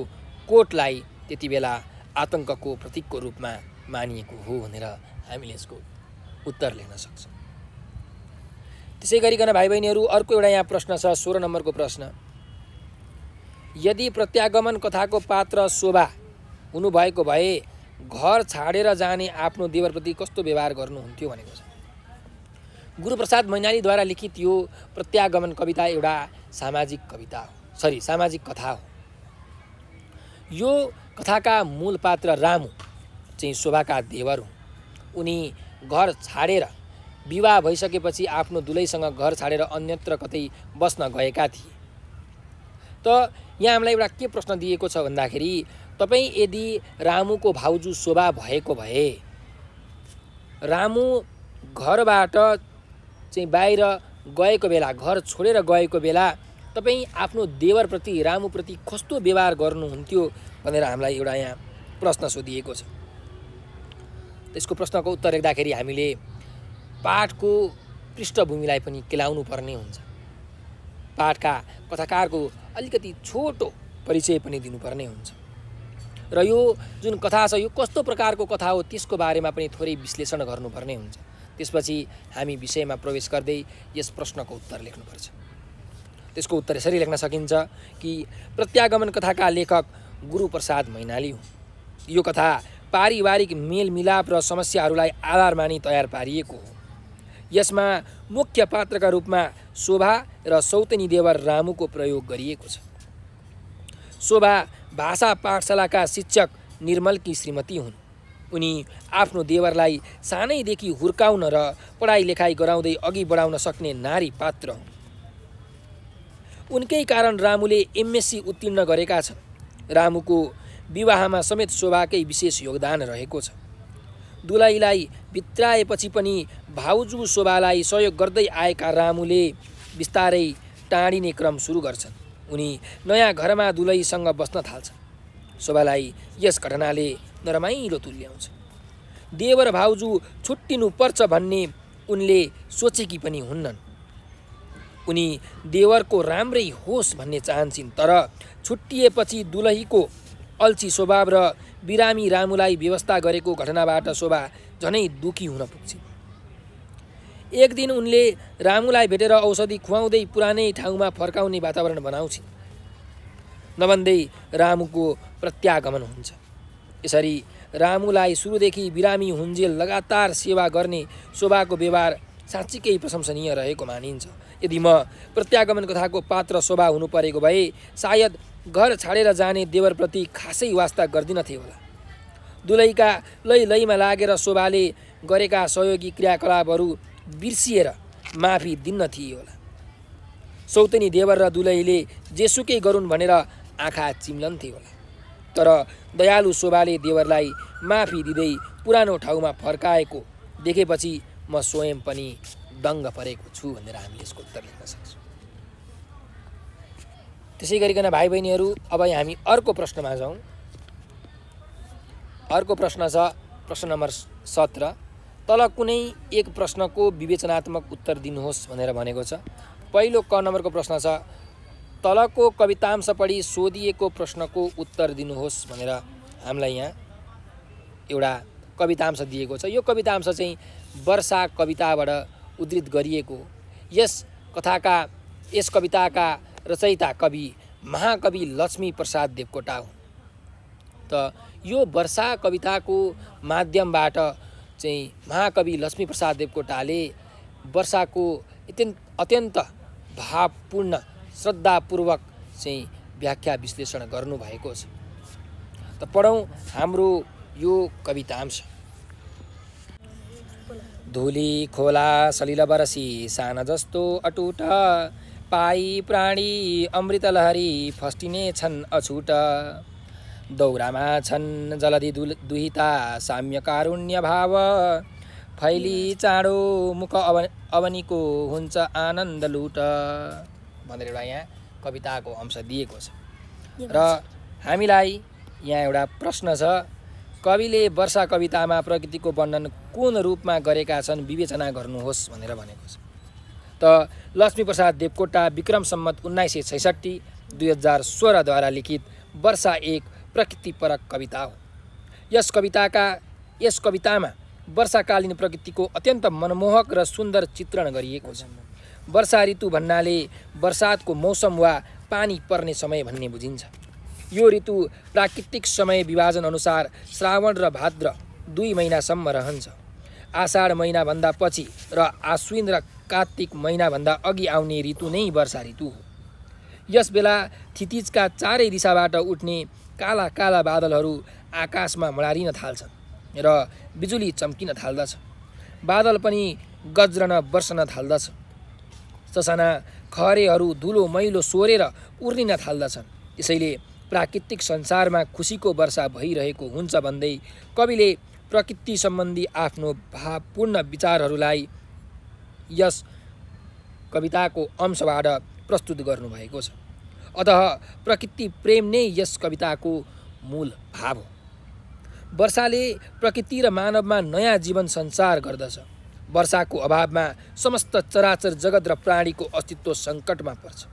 कोटलाई त्यति बेला आतङ्कको प्रतीकको रूपमा मानिएको हो भनेर हामीले यसको उत्तर लेख्न सक्छौँ। त्यसै गरिकन भाइ बहिनीहरू अर्को एउटा यहाँ प्रश्न छ, 16 नम्बरको प्रश्न, यदि प्रत्यागमन कथाको पात्र शोभा हुनुभएको भए घर छाडेर जाने आफ्नो देवरप्रति कस्तो व्यवहार गर्नुहुन्थ्यो भनेको छ। गुरुप्रसाद मैनालीद्वारा लिखित यो प्रत्यागमन कविता एउटा सामाजिक कथा हो। यो कथाका मूल पात्र रामु चाहिँ शोभाका देवर हुन्। उनी घर छाडेर विवाह भइसकेपछि आफ्नो दुलैसँग घर छाडेर अन्यत्र कतै बस्न गएका थिए। त यहाँ हामीलाई एउटा के प्रश्न दिएको छ भन्दाखेरि तपाईँ यदि रामुको भाउजू शोभा भएको भए रामु घरबाट चाहिँ बाहिर गएको बेला, घर छोडेर गएको बेला तपाईँ आफ्नो देवरप्रति रामुप्रति कस्तो व्यवहार गर्नुहुन्थ्यो भनेर हामीलाई एउटा यहाँ प्रश्न सोधिएको छ। त्यसको प्रश्नको उत्तर लेख्दाखेरि हामीले पाठको पृष्ठभूमिलाई पनि केलाउनु पर्ने हुन्छ। पाठका कथाकारको अलिकति छोटो परिचय पनि दिनुपर्ने हुन्छ र यो जुन कथा छ यो कस्तो प्रकारको कथा हो त्यसको बारेमा पनि थोरै विश्लेषण गर्नुपर्ने हुन्छ। त्यसपछि हामी विषयमा प्रवेश गर्दै यस प्रश्नको उत्तर लेख्नुपर्छ। त्यसको उत्तर यसरी लेख्न सकिन्छ कि प्रत्यागमन कथाका लेखक गुरुप्रसाद मैनाली हुन्। यो कथा पारिवारिक मेलमिलाप र समस्याहरूलाई आधार मानि तयार पारिएको हो। यसमा मुख्य पात्रका रूपमा शोभा र सौतेनी देवर रामुको प्रयोग गरिएको छ। शोभा भाषा पाठशालाका शिक्षक निर्मलकी श्रीमती हुन्। उनी आफ्नो देवरलाई सानैदेखि हुर्काउन र पढाइ लेखाइ गराउँदै अघि बढाउन सक्ने नारी पात्र हुन्। उनकै कारण रामुले एमएससी उत्तीर्ण गरेका छन्। रामुको विवाहमा समेत शोभाकै विशेष योगदान रहेको छ। दुलहीलाई भित्राएपछि पनि भाउजू शोभालाई सहयोग गर्दै आएका रामुले बिस्तारै टाढिने क्रम सुरु गर्छन्। उनी नयाँ घरमा दुलहीसँग बस्न थाल्छन्। शोभालाई यस घटनाले नरमाइलो तुल्याउँछ। देवर भाउजू छुट्टिनु पर्छ भन्ने उनले सोचेकी पनि हुन्नन्। उनी देवरको राम्रै होस् भन्ने चाहन्छन्, तर छुट्टिएपछि दुलहीको अल्छी स्वभाव र बिरामी रामुलाई व्यवस्था गरेको घटनाबाट शोभा झनै दुखी हुन पुग्छिन्। एक दिन उनले रामुलाई भेटेर औषधि खुवाउँदै पुरानै ठाउँमा फर्काउने वातावरण बनाउँछिन्। नभन्दै रामुको प्रत्यागमन हुन्छ। यसरी रामुलाई सुरुदेखि बिरामी हुन्जेल लगातार सेवा गर्ने शोभाको व्यवहार साँच्चीकै प्रशंसनीय रहेको मानिन्छ। यदि म प्रत्यागमन कथाको पात्र शोभा हुनु परेको भए सायद घर छाडेर जाने देवरप्रति खासै वास्ता गर्दिनथे होला। दुलहीका लैमा लागेर शोभाले गरेका सहयोगी क्रियाकलापहरू बिर्सिएर माफी दिन्न थिए होला। सौतेनी देवर र दुलहीले जेसुकै गरून् भनेर आँखा चिम्लन्थे होला। तर दयालु शोभाले देवरलाई माफी दिँदै पुरानो ठाउँमा फर्काएको देखेपछि म स्वयं पनि दङ्ग परेको छु भनेर हामीले यसको उत्तर लेख्न सक्छौँ। त्यसै गरिकन भाइ बहिनीहरू अब हामी अर्को प्रश्नमा जाउँ। अर्को प्रश्न छ प्रश्न नम्बर 17। तल कुनै एक प्रश्नको विवेचनात्मक उत्तर दिनुहोस् भनेर भनेको छ। पहिलो क नम्बरको प्रश्न छ तलको कवितांश पढी सोधिएको प्रश्नको उत्तर दिनुहोस् भनेर हामीलाई यहाँ एउटा कवितांश दिएको छ। यो कवितांश चाहिँ वर्षा कविताबाट उद्धृत गरिएको। यस कविताका रचयिता कवि महाकवि लक्ष्मी प्रसाद देवकोटा हुन्। त यो वर्षा कविताको माध्यमबाट चाहिँ महाकवि लक्ष्मी प्रसाद देवकोटाले वर्षाको अत्यन्त भावपूर्ण श्रद्धापूर्वक चाहिँ व्याख्या विश्लेषण गर्नुभएको छ। त पढौँ हाम्रो यो कवितांश। धुली खोला सलिल बरसी साना जस्तो अटुट पाई प्राणी अमृत लहरी फस्टिने छन् अछुट दौरामा छन् जलधि दुहिता साम्य कारुण्य भाव फैली चाँडो मुख अवनीको हुन्छ आनन्द लुट भनेर एउटा यहाँ कविताको अंश दिएको छ। र हामीलाई यहाँ एउटा प्रश्न छ। कविले वर्षा कवितामा प्रकृतिको वर्णन कुन रूपमा गरेका छन् विवेचना गर्नुहोस् भनेर भनेको छ। त लक्ष्मी प्रसाद देवकोटा विक्रम सम्मत 1966 2016 द्वारा लिखित वर्षा एक प्रकृतिपरक कविता हो। यस कवितामा वर्षाकालीन प्रकृतिको अत्यन्त मनमोहक र सुन्दर चित्रण गरिएको छ। वर्षा ऋतु भन्नाले वर्षातको मौसम वा पानी पर्ने समय भन्ने बुझिन्छ। यो ऋतु प्राकृतिक समय विभाजन अनुसार श्रावण र भाद्र 2 महिनासम्म रहन्छ। आषाढ महिनाभन्दा पछि र आश्विन र कार्तिक महिनाभन्दा अघि आउने ऋतु नै वर्षा ऋतु हो। यस बेला थितिजका चारै दिशाबाट उठ्ने काला काला बादलहरू आकाशमा मडारिन थाल्छन् र बिजुली चम्किन थाल्दछ। बादल पनि गज्रन बर्सन थाल्दछ। ससाना खहरेहरू धुलो मैलो सोरेर उर्लिन थाल्दछन्। यसैले प्राकृतिक संसारमा खुसीको वर्षा भइरहेको हुन्छ भन्दै कविले प्रकृति सम्बन्धी आफ्नो भावपूर्ण विचारहरूलाई यस कविताको अंशबाट प्रस्तुत गर्नुभएको छ। अतः प्रकृति प्रेम नै यस कविताको मूल भाव हो। वर्षाले प्रकृति र मानवमा नयाँ जीवन सञ्चार गर्दछ। वर्षाको अभावमा समस्त चराचर जगत र प्राणीको अस्तित्व सङ्कटमा पर्छ।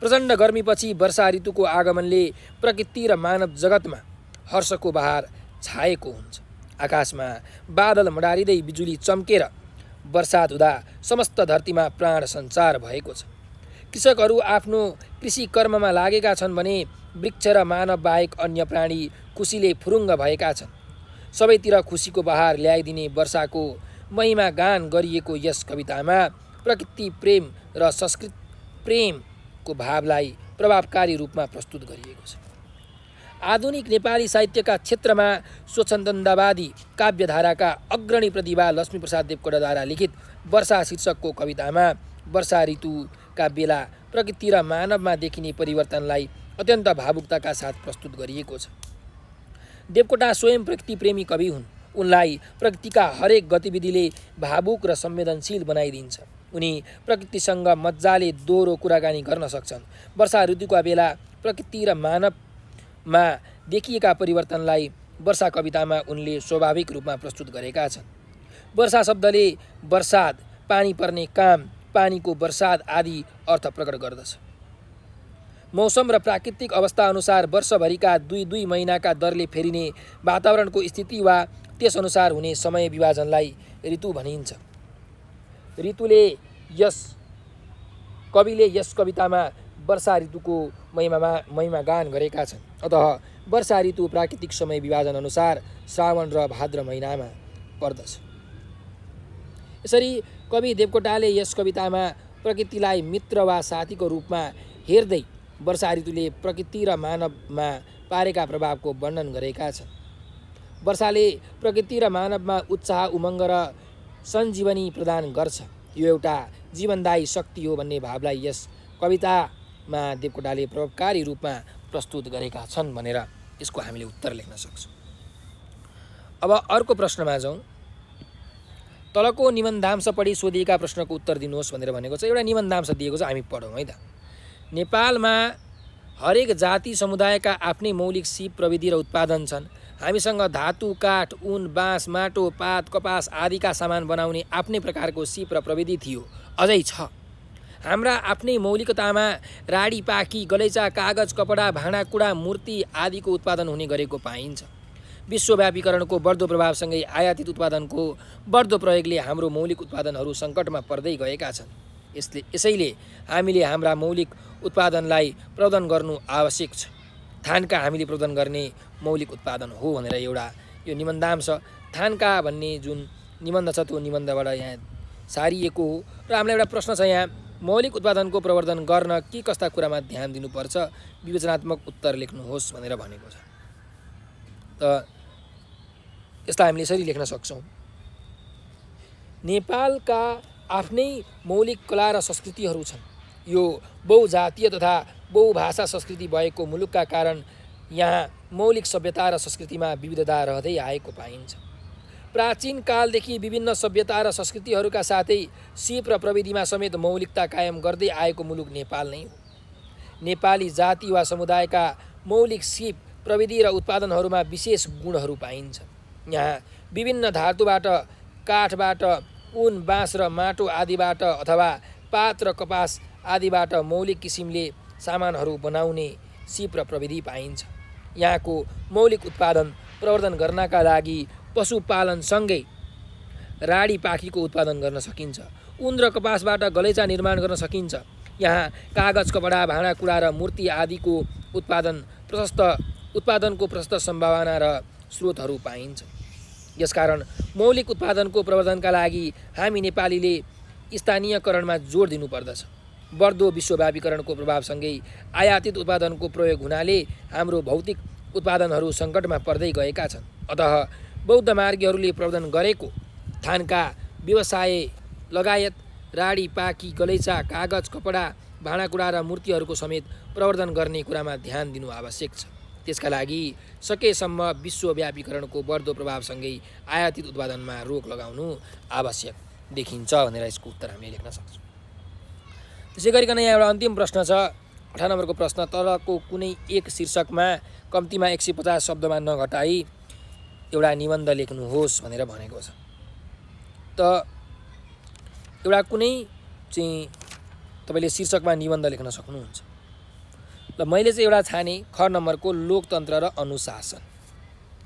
प्रचण्ड गर्मीपछि वर्षा ऋतुको आगमनले प्रकृति र मानव जगतमा हर्षको बहार छाएको हुन्छ। आकाशमा बादल मडारिँदै बिजुली चम्केर वर्षात हुँदा समस्त धरतीमा प्राण सञ्चार भएको छ। कृषकहरू आफ्नो कृषि कर्ममा लागेका छन् भने वृक्ष र मानव बाहेक अन्य प्राणी खुसीले फुरुङ्ग भएका छन्। सबैतिर खुसीको बहार ल्याइदिने वर्षाको महिमा गान गरिएको यस कवितामा प्रकृति प्रेम र संस्कृत प्रेमको भावलाई प्रभावकारी रूपमा प्रस्तुत गरिएको छ। आधुनिक नेपाली साहित्यका क्षेत्रमा स्वच्छन्दवादी काव्यधाराका अग्रणी प्रतिभा लक्ष्मीप्रसाद देवकोटाद्वारा लिखित वर्षा शीर्षकको कवितामा वर्षा ऋतुका बेला प्रकृति र मानवमा देखिने परिवर्तनलाई अत्यन्त भावुकताका साथ प्रस्तुत गरिएको छ। देवकोटा स्वयं प्रकृति प्रेमी कवि हुन्। उनलाई प्रकृतिका हरेक गतिविधिले भावुक र संवेदनशील बनाइदिन्छ। उनी प्रकृतिसँग मजाले दोहोरो कुराकानी गर्न सक्छन्। वर्षा ऋतुका बेला प्रकृति र मानवमा देखिएका परिवर्तनलाई वर्षा कवितामा उनले स्वाभाविक रूपमा प्रस्तुत गरेका छन्। वर्षा शब्दले वर्षाद, पानी पर्ने काम, पानीको वर्षाद आदि अर्थ प्रकट गर्दछ। मौसम र प्राकृतिक अवस्था अनुसार वर्षभरिका 2-2 महिनाका दरले फेरिने वातावरणको स्थिति वा त्यसअनुसार हुने समय विभाजनलाई ऋतु भनिन्छ। कविले यस कवितामा वर्षा ऋतुको महिमा गान गरेका छन्। अतः वर्षा ऋतु प्राकृतिक समय विभाजन अनुसार श्रावण र भाद्र महिनामा पर्दछ। यसरी कवि देवकोटाले यस कवितामा प्रकृतिलाई मित्र वा साथीको रूपमा हेर्दै वर्षा ऋतुले प्रकृति र मानवमा पारेका प्रभावको वर्णन गरेका छन्। वर्षाले प्रकृति र मानवमा उत्साह, उमङ्ग र सञ्जीवनी प्रदान गर्छ। यो एउटा जीवनदायी शक्ति हो भन्ने भावलाई यस कवितामा देवकोटाले प्रभावकारी रूपमा प्रस्तुत गरेका छन् भनेर यसको हामीले उत्तर लेख्न सक्छौँ। अब अर्को प्रश्नमा जाउँ। तलको निबन्धांश पढी सोधिएका प्रश्नको उत्तर दिनुहोस् भनेर भनेको छ। एउटा निबन्धांश दिएको छ, हामी पढौँ है त। नेपालमा हरेक जाति समुदायका आफ्नै मौलिक सिप प्रविधि र उत्पादन छन्। हामीसँग धातु, काठ, ऊन, बाँस, माटो, पात, कपास आदिका सामान बनाउने आफ्नै प्रकारको सिप र प्रविधि थियो, अझै छ। हाम्रा आफ्नै मौलिकतामा राडी, पाखी, गलैँचा, कागज, कपडा, भाँडाकुँडा, मूर्ति आदिको उत्पादन हुने गरेको पाइन्छ। विश्वव्यापीकरणको बढ्दो प्रभावसँगै आयातित उत्पादनको बढ्दो प्रयोगले हाम्रो मौलिक उत्पादनहरू सङ्कटमा पर्दै गएका छन्। यसैले हामीले हाम्रा मौलिक उत्पादनलाई प्रवर्धन गर्नु आवश्यक छ। थान्का हामीले प्रवर्धन गर्ने मौलिक उत्पादन हो भनेर एउटा यो निबन्धांश, थान्का भन्ने जुन निबन्ध छ त्यो निबन्धबाट यहाँ सारिएको हो। र हामीलाई एउटा प्रश्न छ यहाँ, मौलिक उत्पादनको प्रवर्धन गर्न के कस्ता कुरामा ध्यान दिनुपर्छ, विवेचनात्मक उत्तर लेख्नुहोस् भनेर भनेको छ। त यसलाई हामीले यसरी लेख्न सक्छौँ। नेपालका आफ्नै मौलिक कला र संस्कृतिहरू छन्। यो बहुजातीय तथा बहुभाषा संस्कृति भएको मुलुकका कारण यहाँ मौलिक सभ्यता र संस्कृतिमा विविधता रहँदै आएको पाइन्छ। प्राचीन कालदेखि विभिन्न सभ्यता र संस्कृतिहरूका साथै सिप र प्रविधिमा समेत मौलिकता कायम गर्दै आएको मुलुक नेपाल नै हो। नेपाली जाति वा समुदायका मौलिक सिप प्रविधि र उत्पादनहरूमा विशेष गुणहरू पाइन्छ। यहाँ विभिन्न धातुबाट, काठबाट, ऊन, बाँस र माटो आदिबाट अथवा पात र कपास आदिबाट मौलिक किसिमले सामानहरू बनाउने सिप र प्रविधि पाइन्छ। यहाँको मौलिक उत्पादन प्रवर्धन गर्नका लागि पशुपालनसँगै राडी, पाखीको उत्पादन गर्न सकिन्छ। ऊन र कपासबाट गलैँचा निर्माण गर्न सकिन्छ। यहाँ कागज, कपडा, भाँडाकुँडा र मूर्ति आदिको उत्पादनको प्रशस्त सम्भावना र स्रोतहरू पाइन्छ। यसकारण मौलिक उत्पादनको प्रवर्धनका लागि हामी नेपालीले स्थानीयकरणमा जोड दिनुपर्दछ। बढ्दो विश्वव्यापीकरणको प्रभावसँगै आयातित उत्पादनको प्रयोग हुनाले हाम्रो भौतिक उत्पादनहरू सङ्कटमा पर्दै गएका छन्। अतः बौद्ध मार्गीहरूले प्रवर्धन गरेको थानका व्यवसाय लगायत राडी, पाकी, गलैँचा, कागज, कपडा, भाँडाकुँडा र मूर्तिहरूको समेत प्रवर्धन गर्ने कुरामा ध्यान दिनु आवश्यक छ। त्यसका लागि सकेसम्म विश्वव्यापीकरणको बढ्दो प्रभावसँगै आयातित उत्पादनमा रोक लगाउनु आवश्यक देखिन्छ भनेर यसको उत्तर हामीले लेख्न सक्छौँ। त्यसै गरिकन यहाँ एउटा अन्तिम प्रश्न छ, 18 नम्बरको प्रश्न। तलको कुनै एक शीर्षकमा कम्तीमा 150 शब्दमा नघटाई एउटा निबन्ध लेख्नुहोस् भनेर भनेको छ। त एउटा कुनै चाहिँ तपाईँले शीर्षकमा निबन्ध लेख्न सक्नुहुन्छ। ल मैले चाहिँ एउटा छाने ख नम्बरको लोकतन्त्र र अनुशासन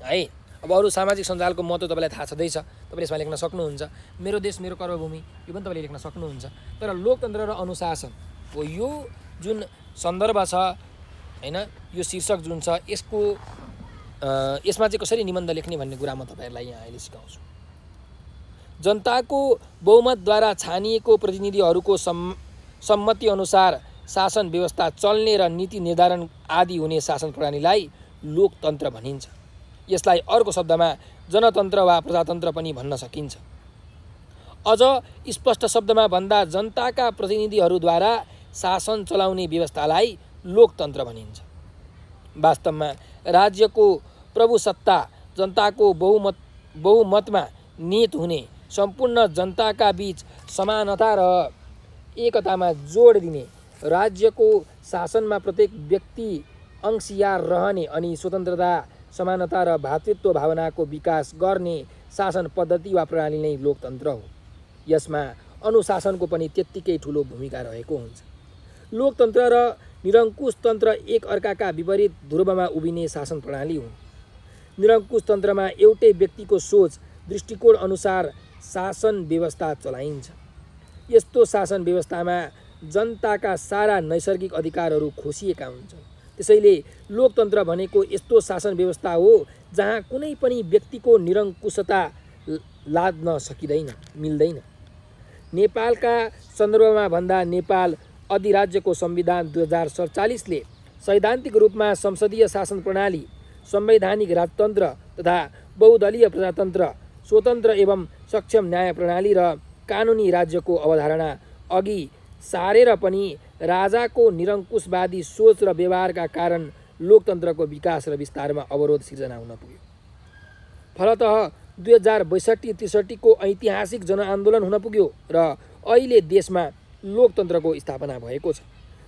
है। अब अरू सामाजिक सञ्जालको महत्त्व तपाईँलाई थाहा छँदैछ, तपाईँले यसमा लेख्न सक्नुहुन्छ। मेरो देश मेरो कर्मभूमि यो पनि तपाईँले लेख्न सक्नुहुन्छ। तर लोकतन्त्र र अनुशासन हो यो जुन सन्दर्भ छ हैन, यो शीर्षक जुन छ यसमा चाहिँ कसरी निबन्ध लेख्ने भन्ने कुरा म तपाईँहरूलाई यहाँ अहिले सिकाउँछु। जनताको बहुमतद्वारा छानिएको प्रतिनिधिहरूको सम्मति अनुसार शासन व्यवस्था चल्ने र नीति निर्धारण आदि हुने शासन प्रणालीलाई लोकतन्त्र भनिन्छ। यसलाई अर्को शब्दमा जनतन्त्र वा प्रजातन्त्र पनि भन्न सकिन्छ। अझ स्पष्ट शब्दमा भन्दा जनताका प्रतिनिधिहरूद्वारा शासन चलाउने व्यवस्थालाई लोकतन्त्र भनिन्छ। वास्तवमा राज्यको प्रभुसत्ता जनताको बहुमतमा निहित हुने, सम्पूर्ण जनताका बीच समानता र एकतामा जोड दिने, राज्यको शासनमा प्रत्येक व्यक्ति अंशियार रहने अनि स्वतन्त्रता, समानता र भातृत्व भावनाको विकास गर्ने शासन पद्धति वा प्रणाली नै लोकतन्त्र हो। यसमा अनुशासनको पनि त्यत्तिकै ठुलो भूमिका रहेको हुन्छ। लोकतन्त्र र निरङ्कुश तन्त्र एक अर्काका विपरीत ध्रुवमा उभिने शासन प्रणाली हुन्। निरङ्कुश तन्त्रमा एउटै व्यक्तिको सोच दृष्टिकोण अनुसार शासन व्यवस्था चलाइन्छ। यस्तो शासन व्यवस्थामा जनताका सारा नैसर्गिक अधिकारहरू खोसिएका हुन्छन्। त्यसैले लोकतन्त्र भनेको यस्तो शासन व्यवस्था हो जहाँ कुनै पनि व्यक्तिको निरङ्कुशता लाद्न सकिँदैन, मिल्दैन। नेपालका सन्दर्भमा भन्दा नेपाल अधिराज्यको संविधान 2047ले सैद्धान्तिक रूपमा संसदीय शासन प्रणाली, संवैधानिक राजतन्त्र तथा बहुदलीय प्रजातन्त्र, स्वतन्त्र एवं सक्षम न्याय प्रणाली र कानुनी राज्यको अवधारणा अघि सारेर पनि राजाको निरङ्कुशवादी सोच र व्यवहारका कारण लोकतन्त्रको विकास र विस्तारमा अवरोध सिर्जना हुन पुग्यो। फलतः 2062-63 को ऐतिहासिक जनआन्दोलन हुन पुग्यो र अहिले देशमा लोकतन्त्रको स्थापना भएको छ।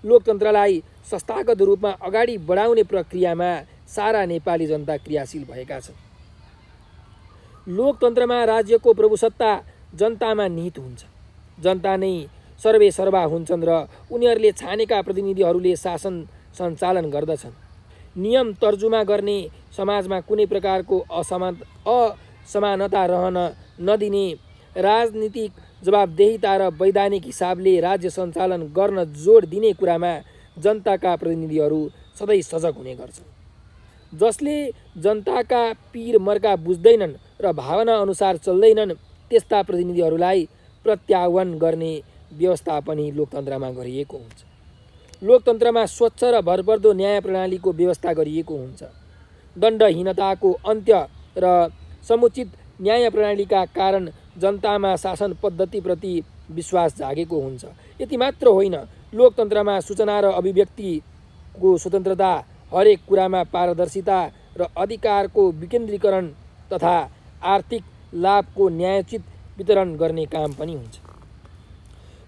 लोकतन्त्रलाई संस्थागत रूपमा अगाडि बढाउने प्रक्रियामा सारा नेपाली जनता क्रियाशील भएका छन्। लोकतन्त्रमा राज्यको प्रभुसत्ता जनतामा निहित हुन्छ। जनता नै सर्वे सर्वा हुन्छन् र उनीहरूले छानेका प्रतिनिधिहरूले शासन सञ्चालन गर्दछन्। नियम तर्जुमा गर्ने, समाजमा कुनै प्रकारको असमानता रहन नदिने, राजनीतिक जवाबदेहिता र वैधानिक हिसाबले राज्य सञ्चालन गर्न जोड दिने कुरामा जनताका प्रतिनिधिहरू सधैँ सजग हुने गर्छन्। जसले जनताका पीर मर्का बुझ्दैनन् र भावना अनुसार चल्दैनन् त्यस्ता प्रतिनिधिहरूलाई प्रत्याह्वान गर्ने व्यवस्था पनि लोकतन्त्रमा गरिएको हुन्छ। लोकतन्त्रमा स्वच्छ र भरपर्दो न्याय प्रणालीको व्यवस्था गरिएको हुन्छ। दण्डहीनताको अन्त्य र समुचित न्याय प्रणालीका कारण जनतामा शासन पद्धतिप्रति विश्वास जागेको हुन्छ। यति मात्र होइन, लोकतन्त्रमा सूचना र अभिव्यक्तिको स्वतन्त्रता, हरेक कुरामा पारदर्शिता र अधिकारको विकेन्द्रीकरण तथा आर्थिक लाभको न्यायोचित वितरण गर्ने काम पनि हुन्छ।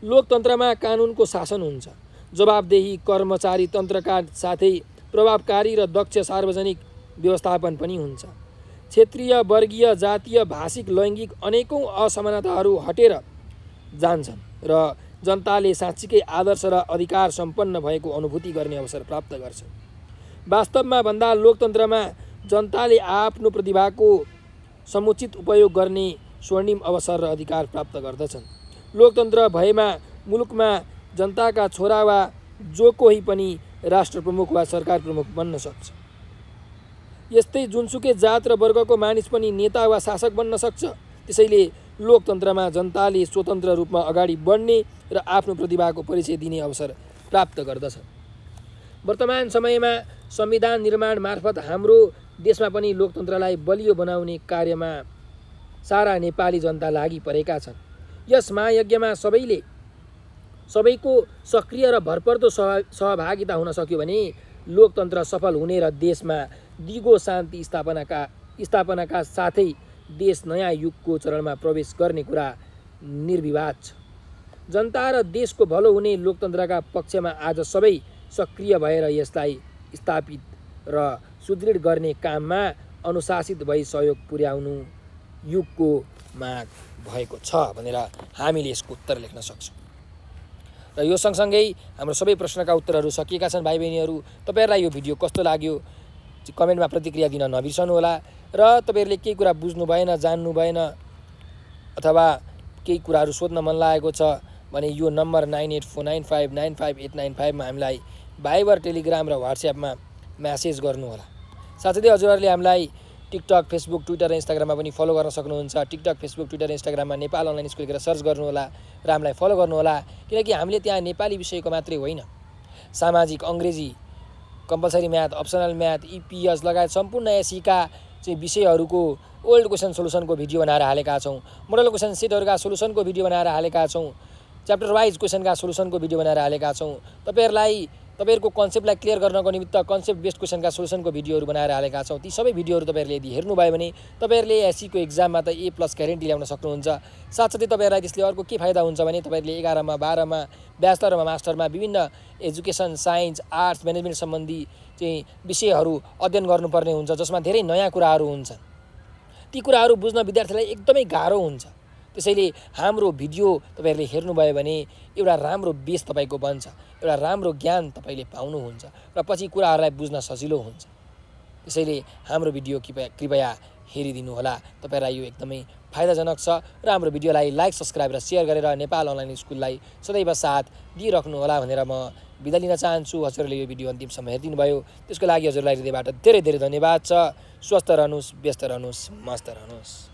लोकतन्त्रमा कानुनको शासन हुन्छ। जवाबदेही कर्मचारी तन्त्रका साथै प्रभावकारी र दक्ष सार्वजनिक व्यवस्थापन पनि हुन्छ। क्षेत्रीय, वर्गीय, जातीय, भाषिक, लैङ्गिक अनेकौँ असमानताहरू हटेर जान्छन् र जनताले साँच्चीकै आदर्श र अधिकार सम्पन्न भएको अनुभूति गर्ने अवसर प्राप्त गर्छन्। वास्तवमा भन्दा लोकतन्त्रमा जनताले आफ्नो प्रतिभाको समुचित उपयोग गर्ने स्वर्णिम अवसर र अधिकार प्राप्त गर्दछन्। लोकतन्त्र भएमा मुलुकमा जनताका छोरा वा जो कोही पनि राष्ट्र प्रमुख वा सरकार प्रमुख बन्न सक्छ। यस्तै जुनसुकै जात र वर्गको मानिस पनि नेता वा शासक बन्न सक्छ। त्यसैले लोकतन्त्रमा जनताले स्वतन्त्र रूपमा अगाडि बढ्ने र र आफ्नो प्रतिभाको परिचय दिने अवसर प्राप्त गर्दछ। वर्तमान समयमा संविधान निर्माण मार्फत हाम्रो देशमा पनि लोकतन्त्रलाई बलियो बनाउने कार्यमा सारा नेपाली जनता लागि परेका छन्। यस महायज्ञमा सबैको सक्रिय र भरपर्दो सहभागिता हुन सक्यो भने लोकतन्त्र सफल हुने र देशमा दिगो शान्ति स्थापनाका साथै देश नयाँ युगको चरणमा प्रवेश गर्ने कुरा निर्विवाद छ। जनता र देशको भलो हुने लोकतन्त्रका पक्षमा आज सबै सक्रिय भएर यसलाई स्थापित र सुदृढ गर्ने काममा अनुशासित भई सहयोग पुर्याउनु युगको माग भएको छ भनेर हामीले यसको उत्तर लेख्न सक्छौँ। र यो सँगसँगै हाम्रो सबै प्रश्नका उत्तरहरू सकिएका छन्। भाइ बहिनीहरू, तपाईँहरूलाई यो भिडियो कस्तो लाग्यो कमेन्टमा प्रतिक्रिया दिन नबिर्सनुहोला। र तपाईँहरूले केही कुरा बुझ्नु भएन, जान्नु भएन अथवा केही कुराहरू सोध्न मन लागेको छ भने यो नम्बर 9849595895 मा हामीलाई भाइबर, टेलिग्राम र व्हाट्सएपमा म्यासेज गर्नुहोला। साथसाथै हजुरहरूले हामीलाई टिकटक, फेसबुक, ट्विटर र इन्स्टाग्राममा पनि फलो गर्न सक्नुहुन्छ। टिकटक, फेसबुक, ट्विटर र इन्स्टाग्राममा नेपाल अनलाइन स्कुल लेखेर सर्च गर्नुहोला र हामीलाई फलो गर्नुहोला। किनकि हामीले त्यहाँ नेपाली विषयको मात्रै होइन, सामाजिक, अङ्ग्रेजी, compulsory math, optional math, EPS लगायत सम्पूर्ण एसीका चाहिँ विषयहरूको ओल्ड क्वेसन सोलुसनको भिडियो बनाएर हालेका छौँ। मोडल क्वेसन सेटहरूका सोलुसनको भिडियो बनाएर हालेका छौँ। च्याप्टर वाइज क्वेसनका सोलुसनको भिडियो बनाएर हालेका छौँ। तपाईँहरूको कन्सेप्टलाई क्लियर गर्नको निमित्त कन्सेप्ट बेस्ड क्वेसनका सोलुसनको भिडियोहरू बनाएर हालेका छौँ। ती सबै भिडियोहरू तपाईँहरूले यदि हेर्नुभयो भने तपाईँहरूले एससीको एक्जाममा त A+ ग्यारेन्टी ल्याउन सक्नुहुन्छ। साथसाथै तपाईँहरूलाई त्यसले अर्को के फाइदा हुन्छ भने तपाईँहरूले 11मा, 12मा, ब्याचलरमा, मास्टरमा विभिन्न एजुकेसन, साइन्स, आर्ट्स, म्यानेजमेन्ट सम्बन्धी चाहिँ विषयहरू अध्ययन गर्नुपर्ने हुन्छ, जसमा धेरै नयाँ कुराहरू हुन्छन्। ती कुराहरू बुझ्न विद्यार्थीलाई एकदमै गाह्रो हुन्छ। त्यसैले हाम्रो भिडियो तपाईँहरूले हेर्नुभयो भने एउटा राम्रो बेस तपाईँको बन्छ, एउटा राम्रो ज्ञान तपाईँले पाउनुहुन्छ र पछि कुराहरूलाई बुझ्न सजिलो हुन्छ। त्यसैले हाम्रो भिडियो कृपया हेरिदिनुहोला। तपाईँहरूलाई यो एकदमै फाइदाजनक छ र हाम्रो भिडियोलाई लाइक, सब्सक्राइब र सेयर गरेर नेपाल अनलाइन स्कुललाई सदैव साथ दिइराख्नुहोला भनेर म बिदा लिन चाहन्छु। हजुरहरूले यो भिडियो अन्तिमसम्म हेरिदिनु भयो, त्यसको लागि हजुरलाई हृदयबाट धेरै धेरै धन्यवाद छ। स्वस्थ रहनुहोस्, व्यस्त रहनुहोस्, मस्त रहनुहोस्।